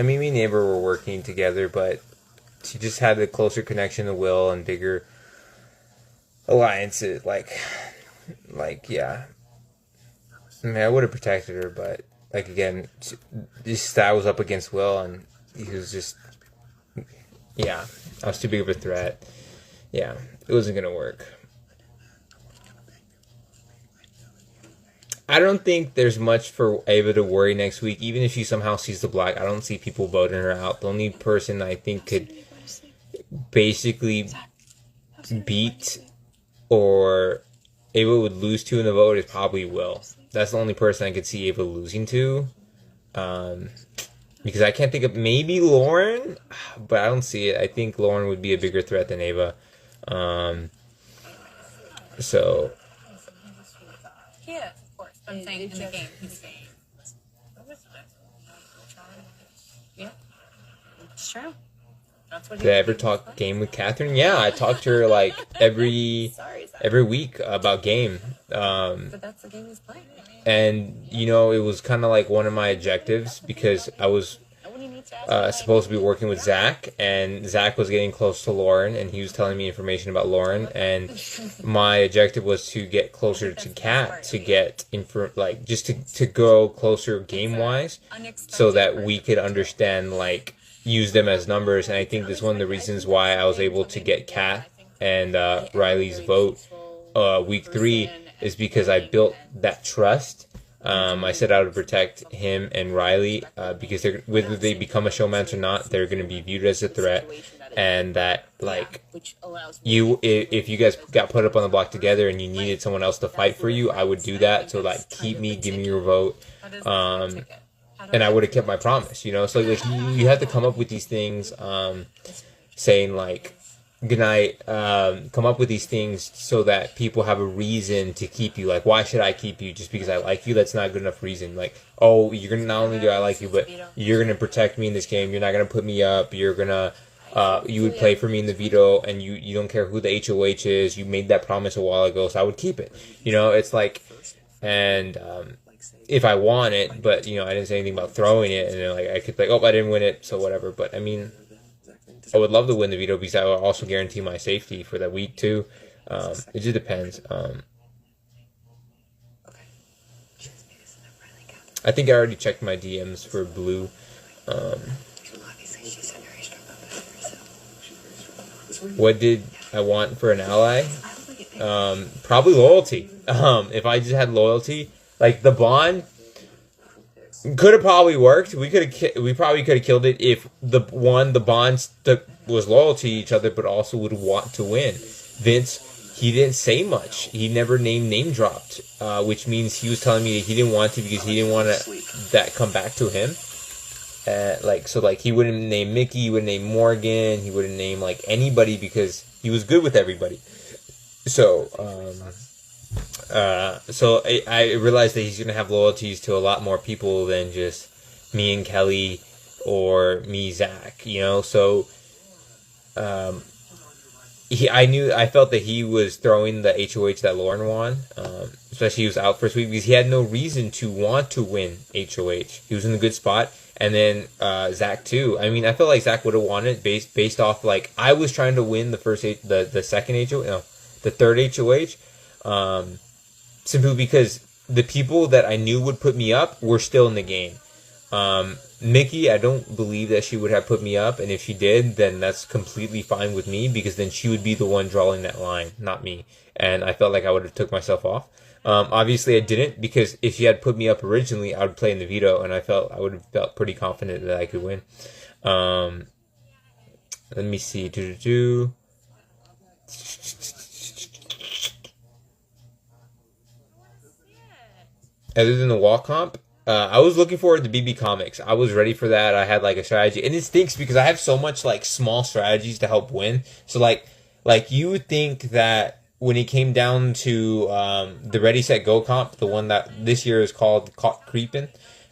mean, me and Ava were working together, but she just had a closer connection to Will and bigger alliances. Like, yeah. I mean, I would have protected her, but, like, again, I was up against Will, and he was just... Yeah, I was too big of a threat. Yeah, it wasn't gonna work. I don't think there's much for Ava to worry next week. Even if she somehow sees the black, I don't see people voting her out. The only person I think could basically beat or Ava would lose to in the vote is probably Will. That's the only person I could see Ava losing to. Because I can't think of maybe Lauren, but I don't see it. I think Lauren would be a bigger threat than Ava. So. Yeah, of course. I'm saying in the game. Yeah, it's true. Did I ever talk game with Catherine? Yeah, I talked to her like every week about game. But that's the game he's playing. And you know, it was kind of like one of my objectives because I was supposed to be working with Zach, and Zach was getting close to Lauren, and he was telling me information about Lauren, and my objective was to get closer to Kat, to get just to go closer game wise, so that we could understand use them as numbers. And I think that's one of the reasons why I was able to get Kat and Riley's vote week 3 is because I built that trust. I said I would protect him and Riley because whether they become a showmance or not, they're going to be viewed as a threat, and that if you guys got put up on the block together and you needed someone else to fight for you, I would do that. So give me your vote, and I would have kept my promise. You know, so you have to come up with these things, saying good night, come up with these things so that people have a reason to keep you. Why should I keep you? Just because I like you? That's not good enough reason. You're gonna, not only do I like you, but you're gonna protect me in this game. You're not gonna put me up. You're gonna, you would play for me in the veto, and you don't care who the HOH is. You made that promise a while ago, so I would keep it. You know, it's and if I want it, but I didn't say anything about throwing it, and then I could I didn't win it, so whatever. But I mean, I would love to win the veto because I would also guarantee my safety for that week too. It just depends. I think I already checked my DMs for Blue. What did I want for an ally? Probably loyalty. If I just had loyalty, the bond could have probably worked. We probably could have killed it if the bond was loyal to each other, but also would want to win. Vince, he didn't say much. He never name dropped, which means he was telling me that he didn't want to because he didn't want that come back to him. He wouldn't name Mickey, he wouldn't name Morgan, he wouldn't name anybody because he was good with everybody. So I realized that he's gonna have loyalties to a lot more people than just me and Kelly or me, Zach. So I felt that he was throwing the HOH that Lauren won, especially he was out first week because he had no reason to want to win HOH. He was in a good spot, and then Zach too. I mean, I felt like Zach would have won it based off I was trying to win the second HOH, no, the third HOH, simply because the people that I knew would put me up were still in the game. Mickey, I don't believe that she would have put me up, and if she did, then that's completely fine with me because then she would be the one drawing that line, not me. And I felt like I would have took myself off. Obviously, I didn't because if she had put me up originally, I would play in the veto, and I would have felt pretty confident that I could win. Let me see. Other than the wall comp, I was looking forward to BB Comics. I was ready for that. I had a strategy, and it stinks because I have so much small strategies to help win. So you would think that when it came down to the Ready Set Go comp, the one that this year is called Caught Creepin',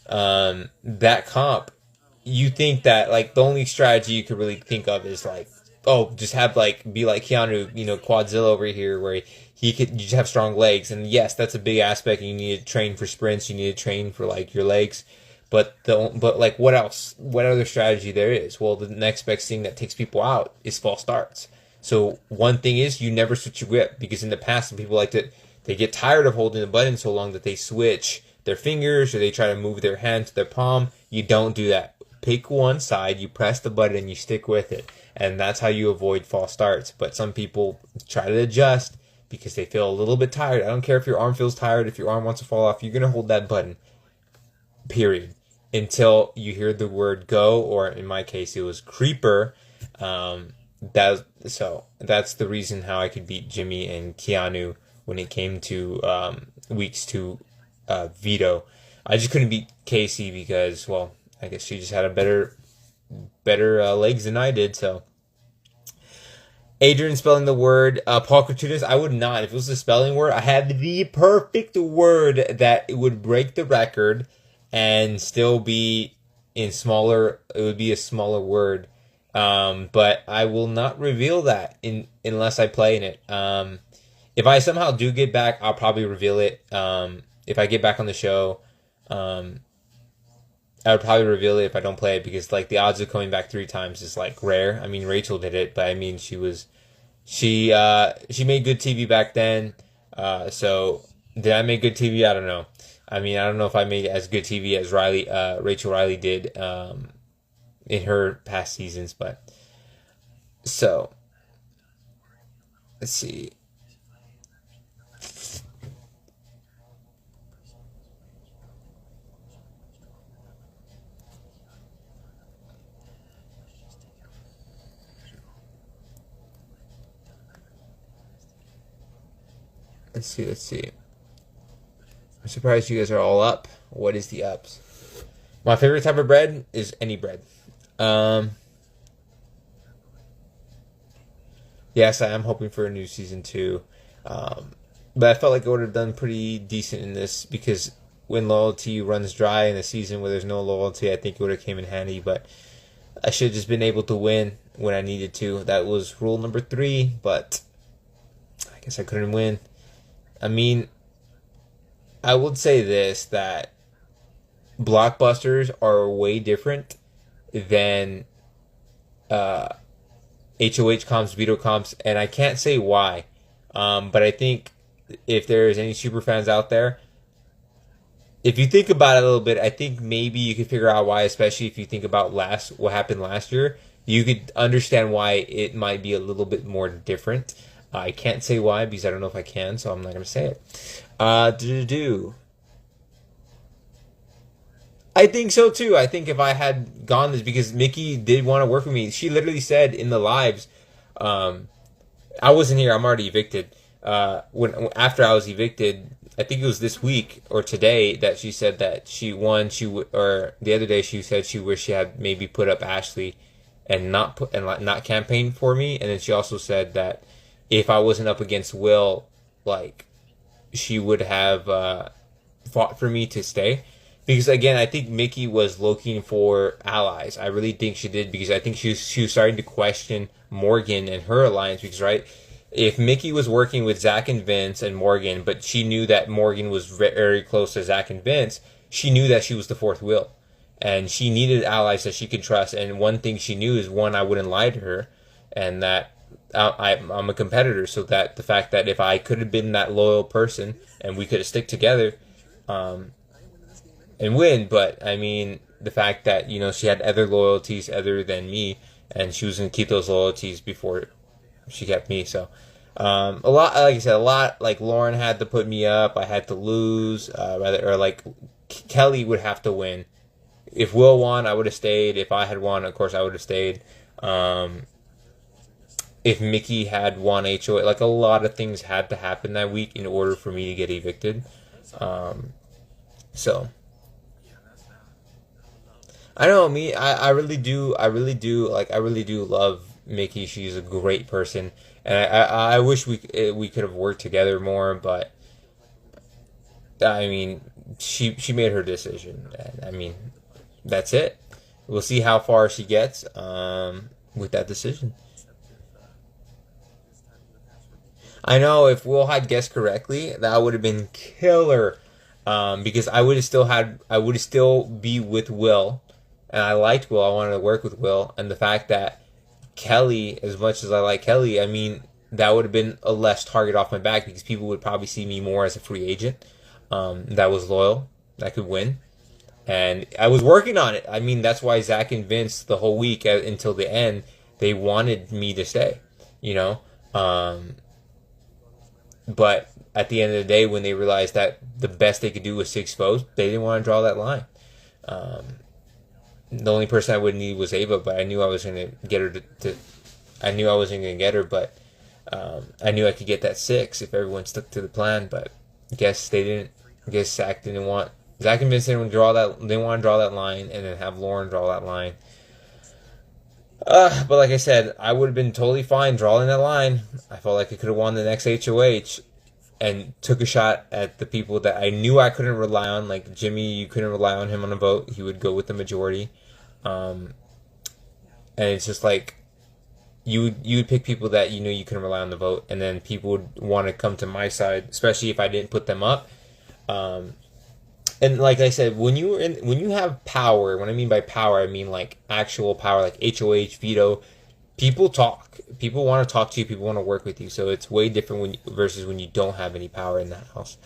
that comp, you think that the only strategy you could really think of is just have be like Keanu, Quadzilla over here, where you just have strong legs, and yes, that's a big aspect. You need to train for sprints. You need to train for your legs, but what else? What other strategy there is? Well, the next best thing that takes people out is false starts. So one thing is you never switch your grip because in the past, some people they get tired of holding the button so long that they switch their fingers or they try to move their hand to their palm. You don't do that. Pick one side, you press the button, and you stick with it, and that's how you avoid false starts. But some people try to adjust. because they feel a little bit tired. I don't care if your arm feels tired, if your arm wants to fall off, you're going to hold that button, period, until you hear the word go, or in my case, it was creeper. That's the reason how I could beat Jimmy and Keanu when it came to weeks to veto. I just couldn't beat Casey because, well, I guess she just had a better legs than I did. So Adrian spelling the word Paul Cartunas, I would not. If it was a spelling word, I had the perfect word that it would break the record and still be in smaller. It would be a smaller word. But I will not reveal that unless I play in it. If I somehow do get back, I'll probably reveal it. If I get back on the show, I would probably reveal it if I don't play it, because like the odds of coming back 3 times is like rare. I mean, Rachel did it, but I mean, she made good TV back then. So did I make good TV? I don't know. I mean, I don't know if I made as good TV as Rachel Riley did, in her past seasons, but so let's see. Let's see. I'm surprised you guys are all up. What is the ups? My favorite type of bread is any bread. Yes, I am hoping for a new season 2. But I felt like I would have done pretty decent in this, because when loyalty runs dry in a season where there's no loyalty, I think it would have came in handy. But I should have just been able to win when I needed to. That was rule number 3, but I guess I couldn't win. I mean, I would say this, that blockbusters are way different than HOH comps, veto comps, and I can't say why. But I think if there's any super fans out there, if you think about it a little bit, I think maybe you could figure out why, especially if you think about what happened last year. You could understand why it might be a little bit more different. I can't say why because I don't know if I can, so I'm not going to say it. I think so too. I think if I had gone this, because Mickey did want to work with me. She literally said in the lives, I wasn't here, I'm already evicted. After I was evicted, I think it was this week or today, that she said that or the other day she said she wished she had maybe put up Ashley and not campaign for me. And then she also said that if I wasn't up against Will, like, she would have fought for me to stay. Because, again, I think Mickey was looking for allies. I really think she did, because I think she was starting to question Morgan and her alliance. Because, right, if Mickey was working with Zach and Vince and Morgan, but she knew that Morgan was very close to Zach and Vince, she knew that she was the fourth wheel. And she needed allies that she could trust. And one thing she knew is, one, I wouldn't lie to her, and that I'm a competitor. So that the fact that if I could have been that loyal person and we could have stick together, and win. But I mean, the fact that, she had other loyalties other than me, and she was going to keep those loyalties before she kept me. So a lot, like I said, like Lauren had to put me up, I had to lose, or like Kelly would have to win. If Will won, I would have stayed. If I had won, of course I would have stayed. If Mickey had won HOA, like, a lot of things had to happen that week in order for me to get evicted. So I know me. I really do love Mickey. She's a great person, and I wish we could have worked together more. But I mean, she made her decision, and I mean, that's it. We'll see how far she gets with that decision. I know if Will had guessed correctly, that would have been killer, because I would still be with Will. And I liked Will. I wanted to work with Will. And the fact that Kelly, as much as I like Kelly, I mean, that would have been a less target off my back, because people would probably see me more as a free agent that was loyal, that could win. And I was working on it. I mean, that's why Zach and Vince, the whole week until the end, they wanted me to stay, But at the end of the day, when they realized that the best they could do was 6 votes, they didn't want to draw that line. The only person I would need was Ava, but I knew I was going to get her I knew I wasn't going to get her, but I knew I could get that 6 if everyone stuck to the plan. But I guess they didn't. I guess Zach didn't want. Zach and Vincent would draw that. They want to draw that line, and then have Lauren draw that line. But like I said, I would have been totally fine drawing that line. I felt like I could have won the next HOH and took a shot at the people that I knew I couldn't rely on. Like Jimmy, you couldn't rely on him on a vote. He would go with the majority. And it's just like you would pick people that you knew you couldn't rely on the vote, and then people would want to come to my side, especially if I didn't put them up. And like I said, when you have power, what I mean by power, I mean like actual power, like HOH, veto. People talk. People want to talk to you. People want to work with you. So it's way different versus when you don't have any power in that house.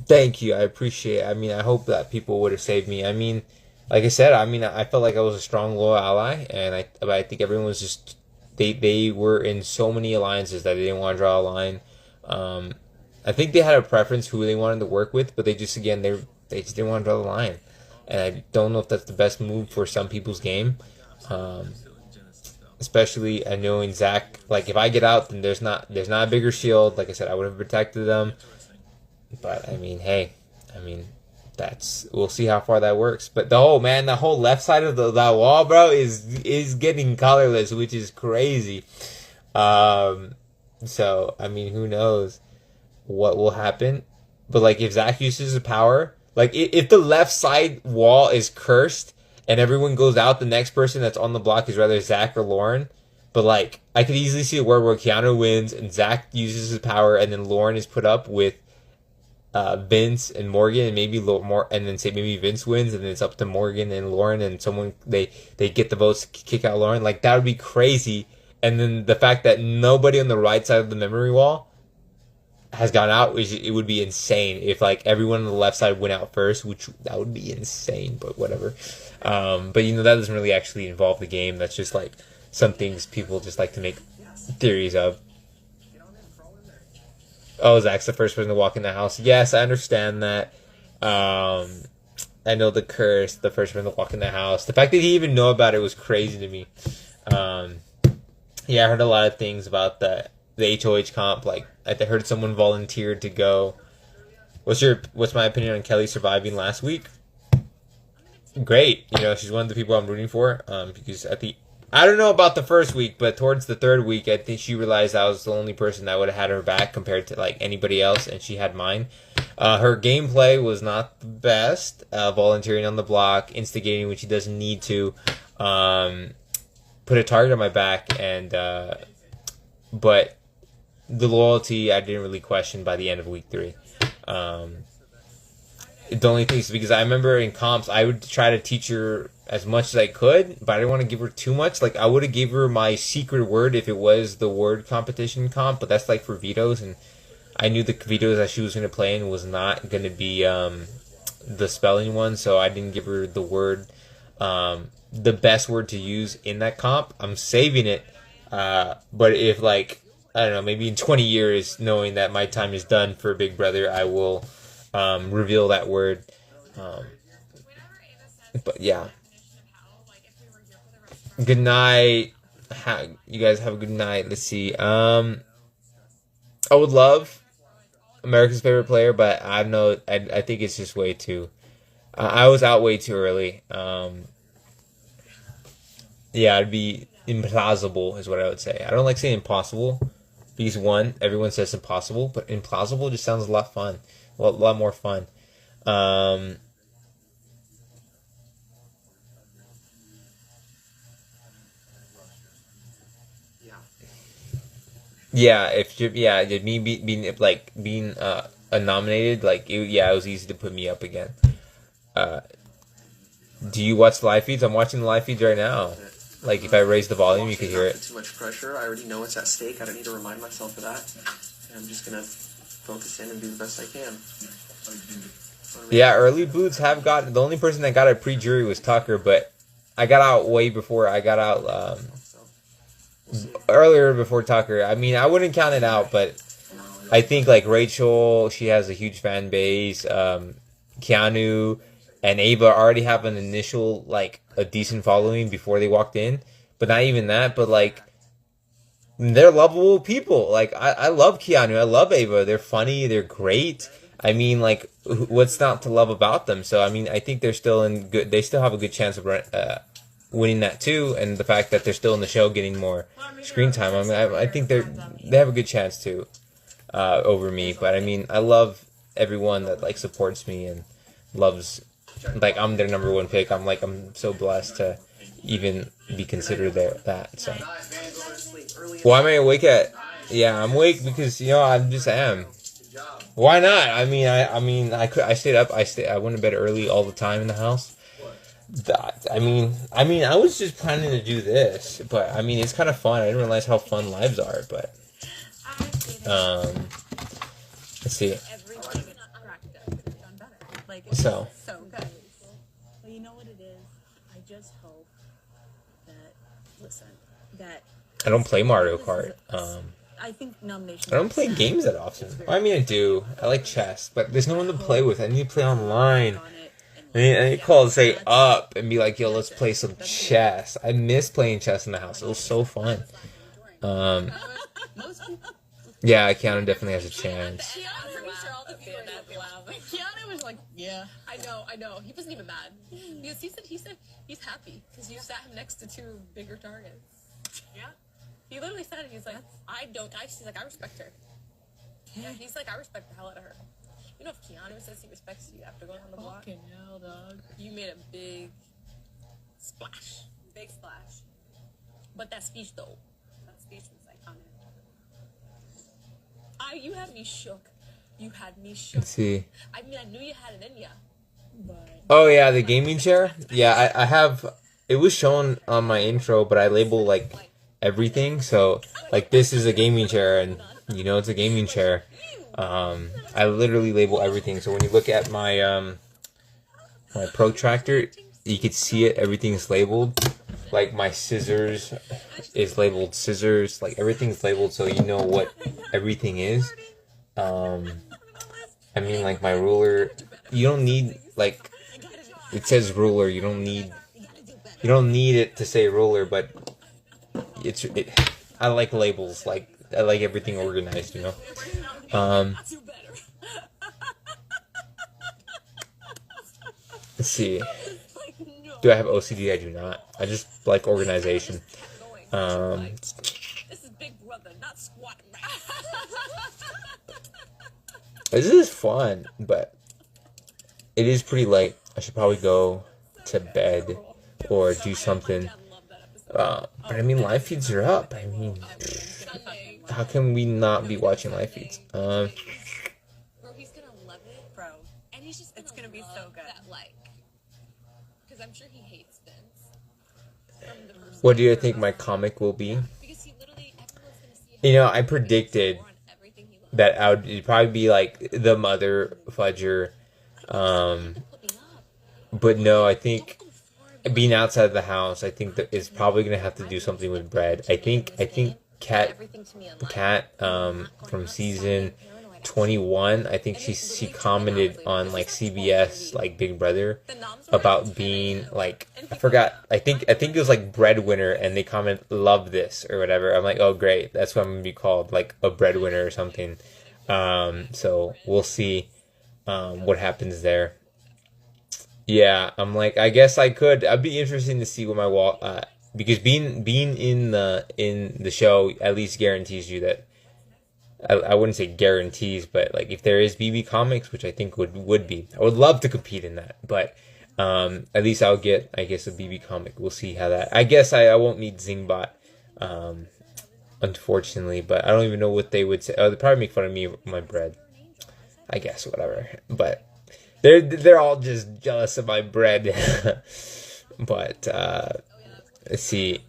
Thank you. I appreciate it. I mean, I hope that people would have saved me. I mean, like I said, I felt like I was a strong, loyal ally, and I think everyone was just they were in so many alliances that they didn't want to draw a line. I think they had a preference who they wanted to work with, but they just again they just didn't want to draw the line, and I don't know if that's the best move for some people's game. Especially knowing Zach, like if I get out, then there's not a bigger shield. Like I said, I would have protected them. But I mean, hey, we'll see how far that works. But the whole left side of that wall, bro, is getting colorless, which is crazy. So I mean, who knows what will happen? But like, if Zach uses his power, like if the left side wall is cursed and everyone goes out, the next person that's on the block is rather Zach or Lauren. But like, I could easily see a world where Keanu wins and Zach uses his power, and then Lauren is put up with Vince and Morgan, and maybe more, and then say maybe Vince wins, and then it's up to Morgan and Lauren, and someone they get the votes to kick out Lauren. Like, that would be crazy. And then the fact that nobody on the right side of the memory wall has gone out, it would be insane if like everyone on the left side went out first, which that would be insane. But whatever. But that doesn't really actually involve the game. That's just like some things people just like to make theories of. Oh, Zach's the first person to walk in the house. Yes, I understand that. I know the curse, the first person to walk in the house. The fact that he even know about it was crazy to me. Yeah, I heard a lot of things about the HOH comp. Like, I heard someone volunteered to go. What's my opinion on Kelly surviving last week? Great. She's one of the people I'm rooting for. Because I don't know about the first week, but towards the third week, I think she realized I was the only person that would have had her back compared to like anybody else, and she had mine. Her gameplay was not the best. Volunteering on the block, instigating when she doesn't need to, put a target on my back, and but the loyalty I didn't really question by the end of week 3. The only thing is because I remember in comps I would try to teach her as much as I could, but I didn't want to give her too much. Like, I would have gave her my secret word if it was the word competition comp, but that's like for vetoes, and I knew the vetoes that she was going to play in was not going to be the spelling one, so I didn't give her the word, the best word to use in that comp. I'm saving it, but if like, I don't know, maybe in 20 years, knowing that my time is done for Big Brother, I will reveal that word. But yeah. Good night. You guys have a good night. Let's see. I would love America's favorite player, but I think it's just way too. I was out way too early. Yeah, it'd be implausible, is what I would say. I don't like saying impossible because everyone says impossible, but implausible just sounds a lot fun, a lot more fun. Yeah, me being nominated, like it was easy to put me up again. Do you watch the live feeds? I'm watching the live feeds right now. Like, if I raise the volume, you could hear it. Too much pressure. I already know what's at stake. I don't need to remind myself of that. And I'm just gonna focus in and do the best I can. Yeah, early boots have gotten. The only person that got a pre-jury was Tucker, but I got out way before I got out. earlier before Tucker. I mean, I wouldn't count it out, but I think like Rachel, she has a huge fan base. Keanu and Ava already have an initial like a decent following before they walked in, but not even that. But like they're lovable people. Like I love Keanu, I love Ava. They're funny, they're great. I mean, like what's not to love about them? So I mean, I think they're still in good. They still have a good chance of winning that too, and the fact that they're still in the show, getting more screen time. I mean, I think they have a good chance too over me. But I mean, I love everyone that like supports me and loves. Like I'm their number one pick. I'm so blessed to even be considered that. So why am I awake at? Yeah, I'm awake because I just am. Why not? I mean, I stayed up. I went to bed early all the time in the house. I mean, I was just planning to do this, but I mean, it's kind of fun. I didn't realize how fun lives are, but let's see. So good. Well, you know what it is? I just hope that I don't play Mario Kart. I think nominations. I don't play games that often. Well, I mean, I do. I like chess, but there's no one to play with. I need to play online. I need to call, say up, and be like, yo, let's play some chess. I miss playing chess in the house. It was so fun. Yeah, Keanu definitely has a chance. Keanu was like, yeah, I know. He wasn't even mad. Because he said he's happy because you sat him next to two bigger targets. Yeah. He literally said it. He's like, he's like, I respect her. Yeah, he's like, I respect the hell out of her. You know, if Keanu says he respects you after going on the block, fucking hell, dog. You made a big splash. Big splash. But that speech, though. That speech was iconic. You had me shook. You had me shook. Let's see. I mean, I knew you had it in you. Oh, yeah, the gaming chair? Yeah, I have... It was shown on my intro, but I label, like, everything. So, like, this is a gaming chair, and, it's a gaming chair. I literally label everything. So when you look at my my protractor, you can see it. Everything's labeled. Like my scissors is labeled scissors. Like everything's labeled, so you know what everything is. I mean, like my ruler. You don't need like it says ruler. You don't need it to say ruler, but I like labels. Like I like everything organized. Let's see. Do I have OCD? I do not. I just like organization. This is Big Brother, not squat. This is fun, but it is pretty late. I should probably go to bed or do something. But I mean, live feeds are up. I mean, how can we not be watching live feeds? Bro, he's gonna love it, bro. And he's just gonna be so good. That, because I'm sure he hates Vince. What do you think my comic will be? Because he literally, everyone's gonna see I predicted that it'd probably be like the mother fudger. But no, I think being outside of the house, I think that it's probably gonna have to do something with bread. I think Kat from season 21, I think she commented on like CBS like Big Brother about being like I forgot. I think it was like breadwinner, and they comment love this or whatever. I'm like, oh great, that's what I'm gonna be called, like a breadwinner or something. So we'll see what happens there. Yeah, I'm like, I guess I'd be interesting to see what my wall because being in the show at least guarantees you that I wouldn't say guarantees, but like if there is BB Comics, which I think would be, I would love to compete in that, but at least I'll get, I guess, a BB comic. We'll see how that. I guess I won't need Zingbot, unfortunately, but I don't even know what they would say. Oh, they'd probably make fun of me with my bread. I guess whatever, but they're all just jealous of my bread. But let's see.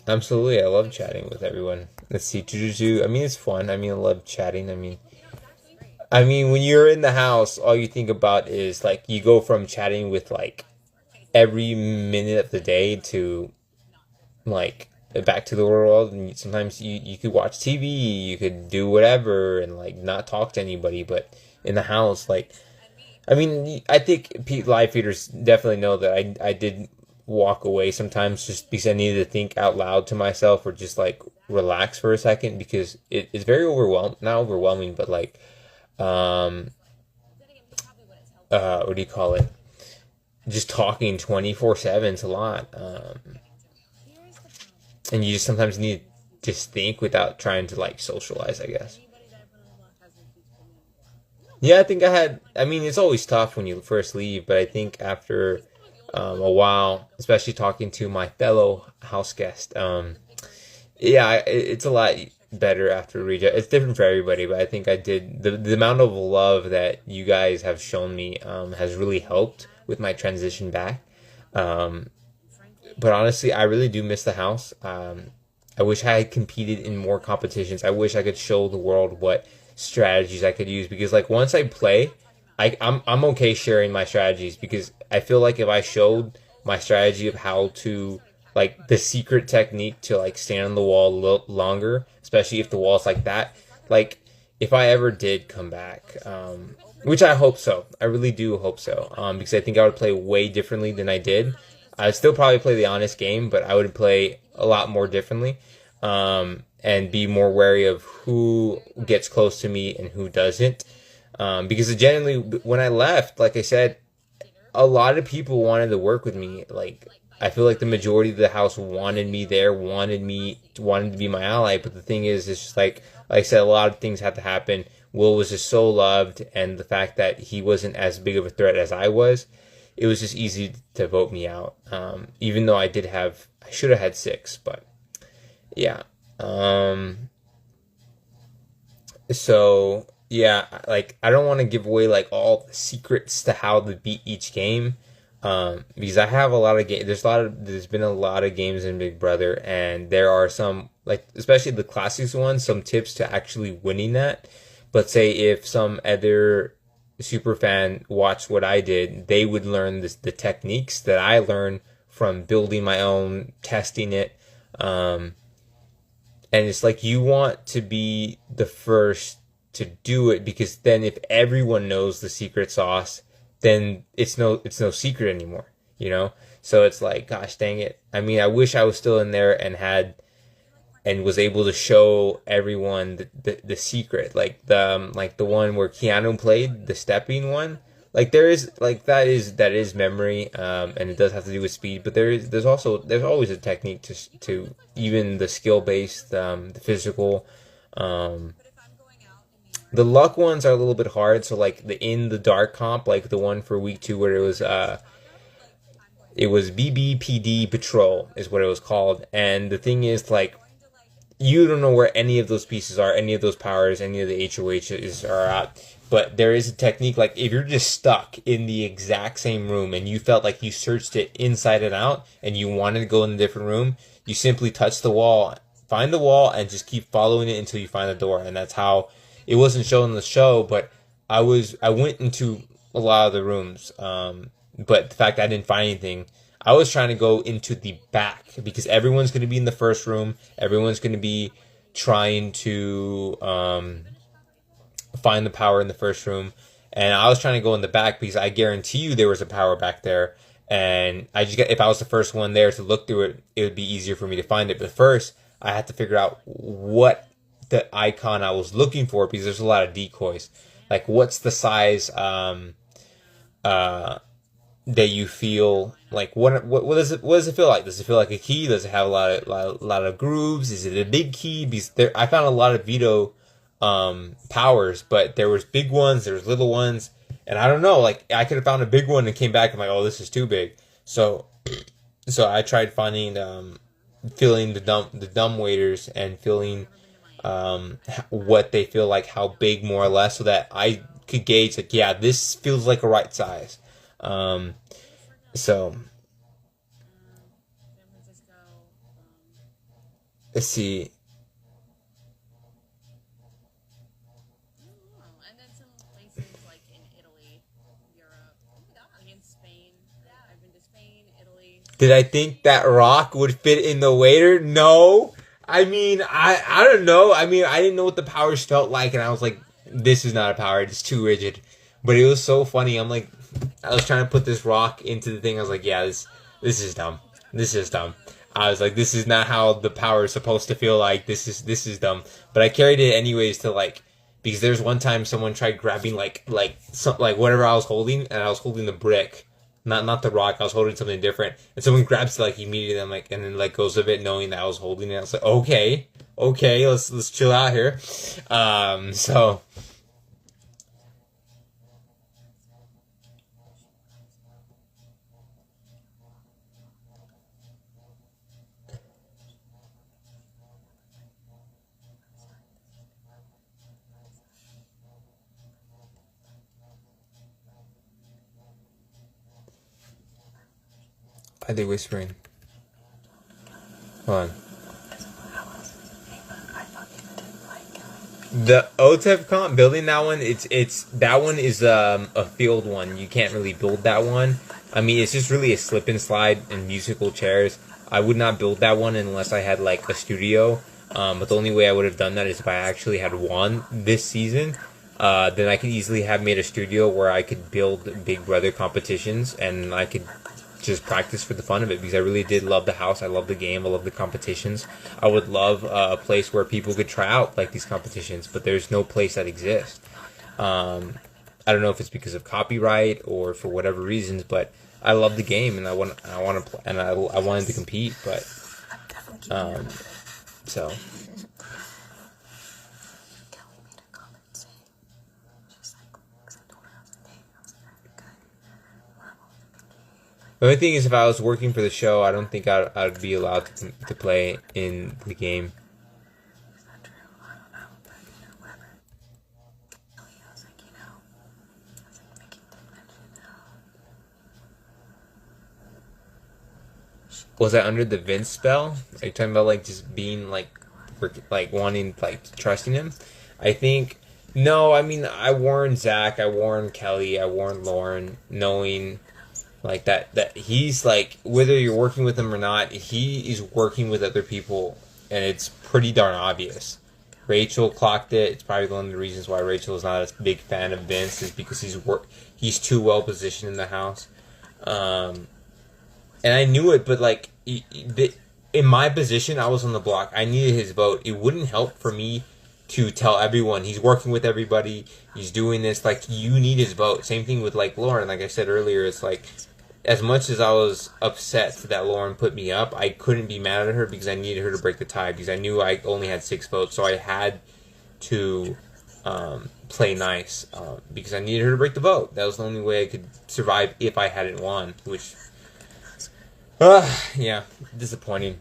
Absolutely, I love chatting with everyone. Let's see, Juju. I mean, it's fun. I mean, I love chatting. I mean, when you're in the house, all you think about is like you go from chatting with like every minute of the day to like back to the world, and sometimes you could watch TV, you could do whatever, and like not talk to anybody. But in the house, like, I mean, I think live feeders definitely know that I did walk away sometimes just because I needed to think out loud to myself or just like relax for a second because it's very not overwhelming, but like, what do you call it? Just talking 24/7 is a lot. And you just sometimes need to just think without trying to like socialize, I guess. Yeah, I think I mean, it's always tough when you first leave, but I think after a while, especially talking to my fellow house guest, yeah, it's a lot better after read. It's different for everybody, but I think I did the amount of love that you guys have shown me has really helped with my transition back. Um, but honestly, I really do miss the house. I wish I had competed in more competitions. I wish I could show the world what strategies I could use because like once I play, I'm okay sharing my strategies because I feel like if I showed my strategy of how to like the secret technique to like stand on the wall a little longer, especially if the wall's like that, like if I ever did come back, which I hope so, I really do hope so, because I think I would play way differently than I did. I'd still probably play the honest game, but I would play a lot more differently, and be more wary of who gets close to me and who doesn't. Because generally, when I left, like I said, a lot of people wanted to work with me. Like I feel like the majority of the house wanted me there, wanted to be my ally. But the thing is, it's just like I said, a lot of things had to happen. Will was just so loved, and the fact that he wasn't as big of a threat as I was, it was just easy to vote me out. Even though I should have had 6, but yeah. So yeah, like I don't want to give away like all the secrets to how to beat each game, because I have a lot of games. There's been a lot of games in Big Brother, and there are some like especially the classics ones, some tips to actually winning that. But say if some other super fan watched what I did, they would learn the techniques that I learned from building my own, testing it. And it's like you want to be the first to do it because then if everyone knows the secret sauce, then it's no secret anymore, you know? So it's like, gosh dang it. I mean, I wish I was still in there and was able to show everyone the secret, like the one where Keanu played the stepping one. Like there is like that is memory, and it does have to do with speed, but there's always a technique to even the skill based, the physical, the luck ones are a little bit hard. So like the in the dark comp, like the one for week 2 where it was BBPD Patrol is what it was called, and the thing is like you don't know where any of those pieces are, any of those powers, any of the HOHs are at. But there is a technique, like if you're just stuck in the exact same room and you felt like you searched it inside and out and you wanted to go in a different room, you simply touch the wall, find the wall, and just keep following it until you find the door. And that's how it wasn't shown in the show, but I went into a lot of the rooms. But the fact that I didn't find anything, I was trying to go into the back because everyone's going to be in the first room. Everyone's going to be trying to find the power in the first room. And I was trying to go in the back because I guarantee you there was a power back there. And if I was the first one there to look through it, it would be easier for me to find it. But first, I had to figure out what the icon I was looking for because there's a lot of decoys. Like, what's the size that you feel like what does it feel like? Does it feel like a key? Does it have a lot of grooves? Is it a big key? Because I found a lot of veto powers, but there was big ones, there was little ones, and I don't know. Like I could have found a big one and came back and like, oh, this is too big. So I tried finding feeling the dumb waiters and feeling what they feel like, how big more or less, so that I could gauge like, yeah, this feels like a right size. So let's see. And then some places like in Italy, Europe, like in Spain. I've been to Spain, Italy. Did I think that rock would fit in the waiter? No. I mean, I don't know. I mean, I didn't know what the powers felt like, and I was like, this is not a power. It's too rigid. But it was so funny. I'm like, I was trying to put this rock into the thing. I was like, yeah, this is dumb. This is dumb. I was like, this is not how the power is supposed to feel like. This is dumb. But I carried it anyways to like, because there's one time someone tried grabbing like whatever I was holding, and I was holding the brick. Not the rock. I was holding something different, and someone grabs it like immediately. I'm like, and then let goes of it, knowing that I was holding it. I was like, okay, let's chill out here. So why are they whispering? Hold on. The OTEP comp building that one, it's that one is a field one. You can't really build that one. I mean, it's just really a slip and slide and musical chairs. I would not build that one unless I had like a studio. But the only way I would have done that is if I actually had won this season. Then I could easily have made a studio where I could build Big Brother competitions, and I could just practice for the fun of it, because I really did love the house. I love the game. I love the competitions. I would love a place where people could try out like these competitions, but there's no place that exists. I don't know if it's because of copyright or for whatever reasons, but I love the game, and I want to, and I wanted to compete, but so. The only thing is, if I was working for the show, I don't think I'd be allowed to play in the game. Was I under the Vince spell? Are you talking about like just being like wanting, like, trusting him? I think, no, I mean, I warned Zach, I warned Kelly, I warned Lauren, knowing like that he's like, whether you're working with him or not, he is working with other people, and it's pretty darn obvious. Rachel clocked it. It's probably one of the reasons why Rachel is not a big fan of Vince, is because he's too well positioned in the house. And I knew it, but like, in my position, I was on the block. I needed his vote. It wouldn't help for me to tell everyone he's working with everybody, he's doing this. Like, you need his vote. Same thing with like Lauren. Like I said earlier, it's like, as much as I was upset that Lauren put me up, I couldn't be mad at her, because I needed her to break the tie, because I knew I only had 6 votes, so I had to play nice, because I needed her to break the vote. That was the only way I could survive if I hadn't won, which, yeah, disappointing.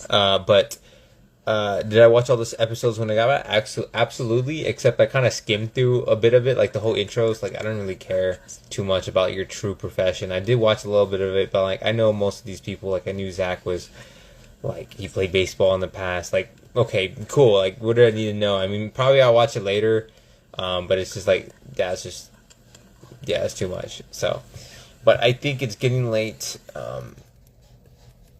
But did I watch all those episodes when I got back? Absolutely, except I kind of skimmed through a bit of it, like the whole intros. Like, I don't really care too much about your true profession. I did watch a little bit of it, but like, I know most of these people. Like, I knew Zach was, like, he played baseball in the past. Like, okay, cool. Like, what do I need to know? I mean, probably I'll watch it later, but it's just like, it's too much. So, but I think it's getting late.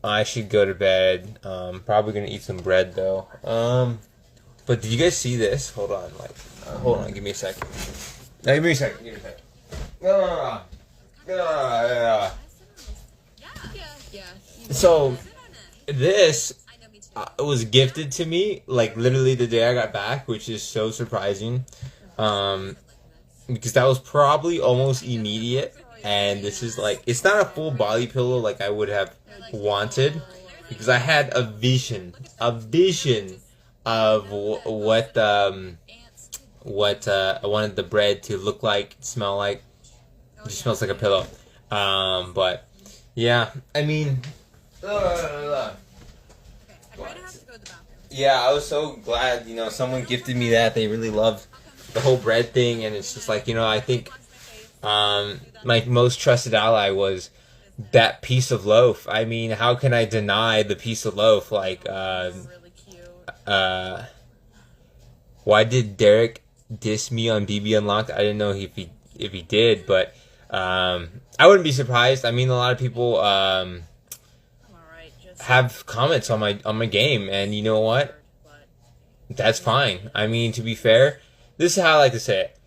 I should go to bed. Probably gonna eat some bread though. But did you guys see this? Hold on, hold on. Give me a second. No, give me a second. So this was gifted to me like literally the day I got back, which is so surprising. Because that was probably almost immediate. And this is like, it's not a full body pillow like I would have wanted, because I had a vision of what I wanted the bread to look like, smell like. It just smells like a pillow. But yeah, I mean, yeah, I was so glad, someone gifted me that. They really loved the whole bread thing, and it's just like, I think my most trusted ally was that piece of loaf. I mean, how can I deny the piece of loaf? Like, why did Derek diss me on BB Unlocked? I didn't know if he did, but I wouldn't be surprised. I mean, a lot of people have comments on my game, and you know what? That's fine. I mean, to be fair, this is how I like to say it.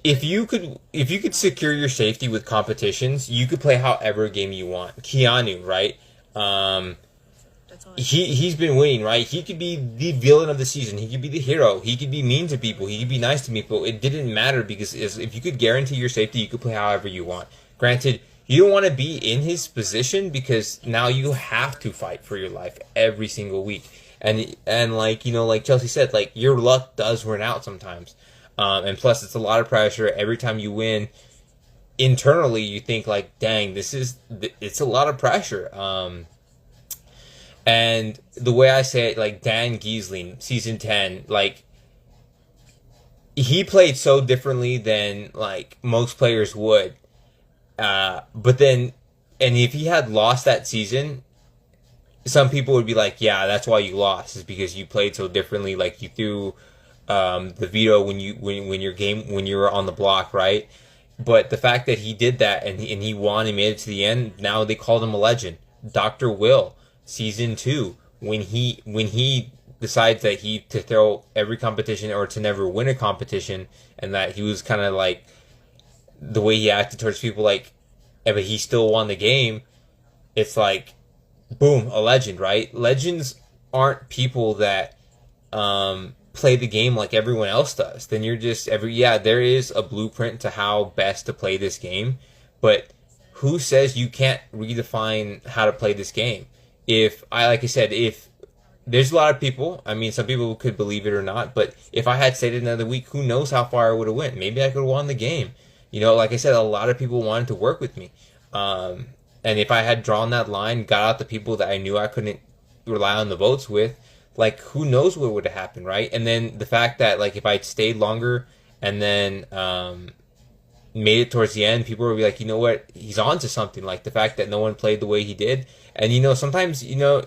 If you could secure your safety with competitions, you could play however game you want. Keanu, right? He's been winning, right? He could be the villain of the season. He could be the hero. He could be mean to people. He could be nice to people. It didn't matter because if you could guarantee your safety, you could play however you want. Granted, you don't want to be in his position because now you have to fight for your life every single week. And like, you know, like Chelsea said, like your luck does run out sometimes. And plus it's a lot of pressure every time you win. Internally, you think like, dang, it's a lot of pressure. And the way I say it, like Dan Giesling, season 10, like he played so differently than like most players would. But then, and if he had lost that season, some people would be like, yeah, that's why you lost, is because you played so differently. Like you threw the veto when you were on the block, right? But the fact that he did that and he won and made it to the end, now they called him a legend. Dr. Will, season 2, when he decides that to throw every competition or to never win a competition, and that he was kind of like the way he acted towards people, like, but he still won the game. It's like, boom, a legend, right? Legends aren't people that play the game like everyone else does. Then you're just there is a blueprint to how best to play this game, but who says you can't redefine how to play this game? If there's a lot of people, I mean, some people could believe it or not, but if I had stayed another week, who knows how far I would have went? Maybe I could have won the game. You know, like I said, a lot of people wanted to work with me. And if I had drawn that line, got out the people that I knew I couldn't rely on the votes with, like, who knows what would have happened, right? And then the fact that, like, if I'd stayed longer and then made it towards the end, people would be like, you know what, he's on to something. Like, the fact that no one played the way he did. And, you know, sometimes, you know,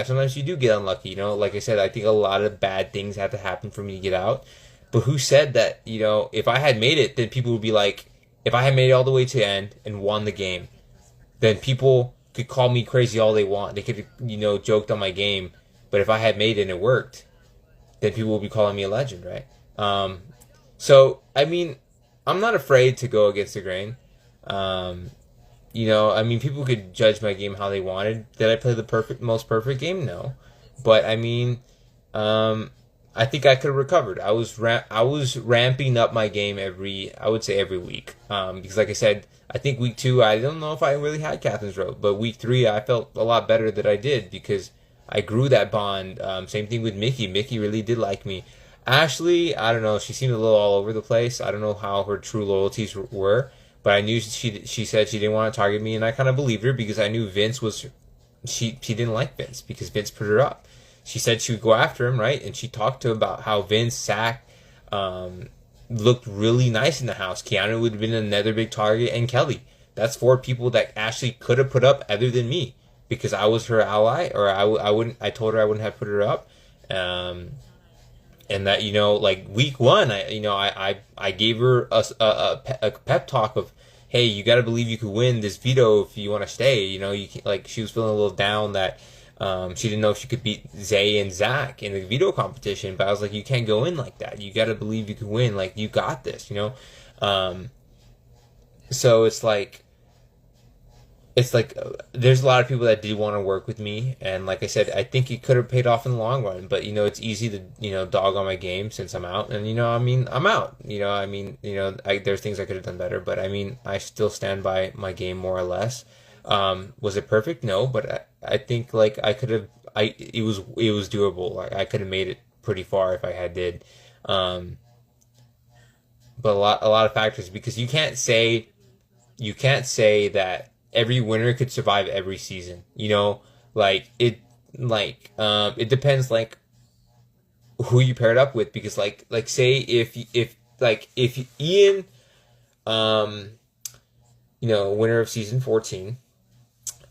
sometimes you do get unlucky, you know. Like I said, I think a lot of bad things had to happen for me to get out. But who said that, you know, if I had made it, then people would be like, if I had made it all the way to the end and won the game, then people could call me crazy all they want. They could, you know, joked on my game. But if I had made it and it worked, then people would be calling me a legend, right? So, I mean, I'm not afraid to go against the grain. You know, I mean, people could judge my game how they wanted. Did I play the most perfect game? No. But, I mean, I think I could have recovered. I was ramping up my game every week. Because, like I said, I think week 2, I don't know if I really had Catherine's Road. But week 3, I felt a lot better that I did because I grew that bond. Same thing with Mickey. Mickey really did like me. Ashley, I don't know. She seemed a little all over the place. I don't know how her true loyalties were. But I knew she said she didn't want to target me. And I kind of believed her because I knew Vince was... She didn't like Vince because Vince put her up. She said she would go after him, right? And she talked to him about how Vince, Sack, looked really nice in the house. Keanu would have been another big target, and Kelly. That's 4 people that Ashley could have put up other than me, because I was her ally, or I wouldn't. I told her I wouldn't have put her up, and that, you know, like week 1, I gave her a pep talk of, hey, you got to believe you could win this veto if you want to stay. You know, you can't, like, she was feeling a little down that she didn't know if she could beat Zay and Zach in the veto competition, but I was like, you can't go in like that. You got to believe you can win. Like, you got this, you know. So it's like there's a lot of people that did want to work with me, and like I said, I think it could have paid off in the long run. But, you know, it's easy to, you know, dog on my game since I'm out, and, you know, I mean, I'm out. You know, I mean, you know, there's things I could have done better, but I mean, I still stand by my game more or less. Was it perfect? No, but I think, like, I could have. It was doable. Like, I could have made it pretty far if I had did. But a lot of factors, because you can't say that every winner could survive every season. You know, it depends, like, who you paired up with, because like say if Ian, you know, winner of season 14,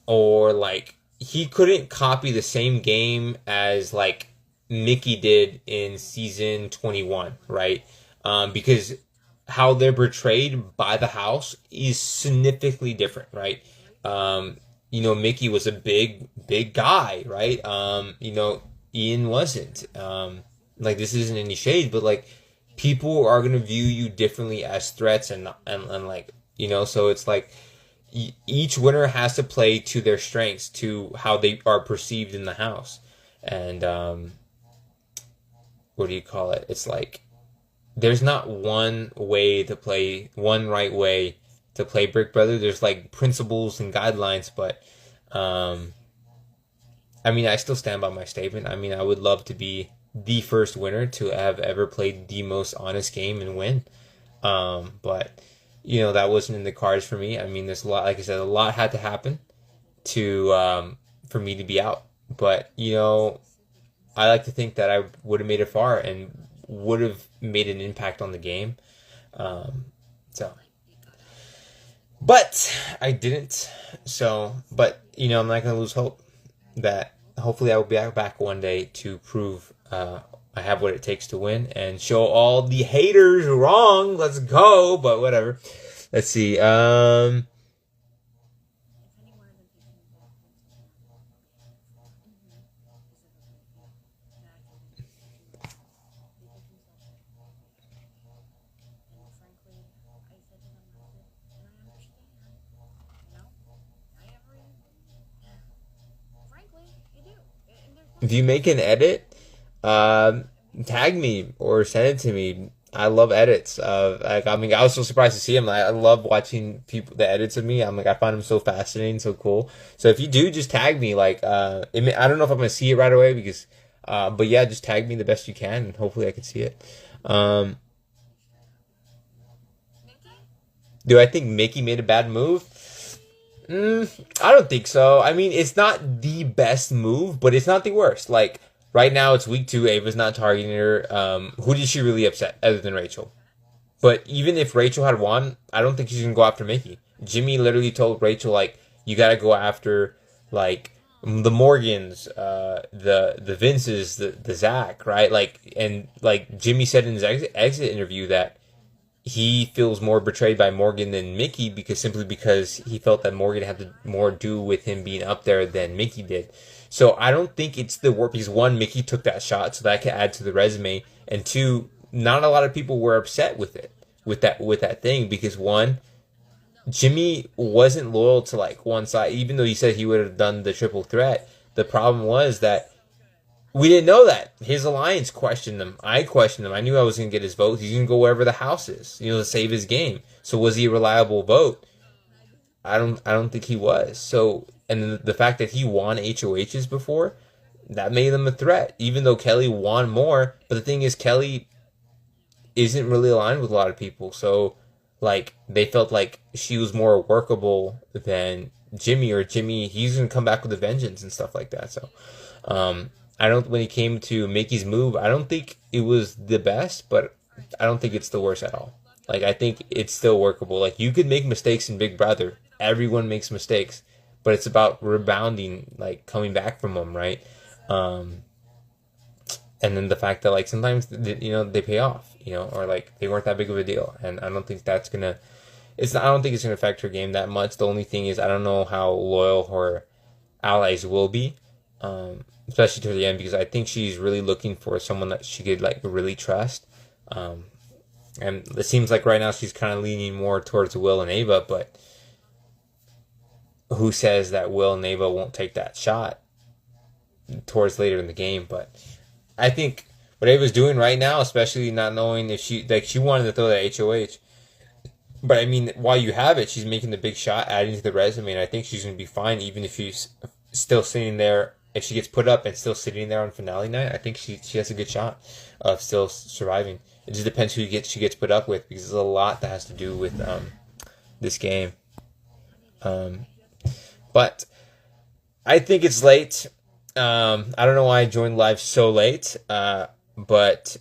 or like he couldn't copy the same game as like Mickey did in season 21, right? Because how they're portrayed by the house is significantly different, right? Mickey was a big guy, right? Ian wasn't. Like, this isn't any shade, but like, people are gonna view you differently as threats, and like, so it's like each winner has to play to their strengths, to how they are perceived in the house, and what do you call it? It's like there's not one right way to play Brick Brother. There's like principles and guidelines, but I mean, I still stand by my statement. I mean, I would love to be the first winner to have ever played the most honest game and win. But that wasn't in the cards for me. I mean, there's a lot, like I said, a lot had to happen to for me to be out. But I like to think that I would have made it far and would have made an impact on the game. But I didn't. But I'm not gonna lose hope that hopefully I will be back one day to prove I have what it takes to win and show all the haters wrong. Let's go. But whatever. Let's see. If you make an edit, tag me or send it to me. I love edits. I was so surprised to see them. I love watching the edits of me. I find them so fascinating, so cool. So if you do, just tag me. I don't know if I'm gonna see it right away because, but yeah, just tag me the best you can, and hopefully I can see it. Do I think Mickey made a bad move? I don't think so. I mean, it's not the best move, but it's not the worst. Like, right now, it's week 2. Ava's not targeting her. Who did she really upset other than Rachel? But even if Rachel had won, I don't think she's going to go after Mickey. Jimmy literally told Rachel, like, you got to go after, like, the Morgans, the Vinces, the Zach, right? Like, and, like, Jimmy said in his exit interview that he feels more betrayed by Morgan than Mickey simply because he felt that Morgan had more to do with him being up there than Mickey did. So I don't think it's the work because 1, Mickey took that shot, so that could add to the resume, and 2, not a lot of people were upset with it, with that thing, because 1, Jimmy wasn't loyal to like one side, even though he said he would have done the triple threat. The problem was that we didn't know that. His alliance questioned him. I questioned him. I knew I was going to get his vote. He's going to go wherever the house is, to save his game. So was he a reliable vote? I don't think he was. So, and the fact that he won HOHs before, that made him a threat, even though Kelly won more. But the thing is, Kelly isn't really aligned with a lot of people. So, like, they felt like she was more workable than Jimmy, or Jimmy, he's going to come back with a vengeance and stuff like that. So, when he came to Mickey's move, I don't think it was the best, but I don't think it's the worst at all. Like, I think it's still workable. Like, you could make mistakes in Big Brother. Everyone makes mistakes, but it's about rebounding, like, coming back from them, right? And then the fact that, like, sometimes, they pay off, or, like, they weren't that big of a deal. And I don't think that's gonna, I don't think it's gonna affect her game that much. The only thing is, I don't know how loyal her allies will be. Especially to the end, because I think she's really looking for someone that she could like really trust. And it seems like right now she's kind of leaning more towards Will and Ava, but who says that Will and Ava won't take that shot towards later in the game? But I think what Ava's doing right now, especially not knowing if she wanted to throw that HOH. But I mean, while you have it, she's making the big shot, adding to the resume, and I think she's going to be fine, even if she's still sitting there. If she gets put up and still sitting there on finale night, I think she has a good shot of still surviving. It just depends who she gets put up with, because there's a lot that has to do with this game. But I think it's late. I don't know why I joined live so late, but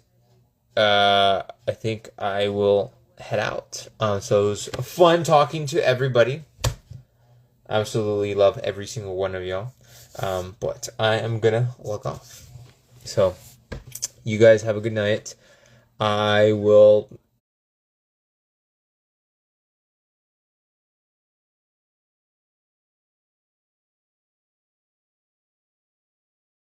I think I will head out. So it was fun talking to everybody. Absolutely love every single one of y'all. But I am gonna log off. So you guys have a good night. I will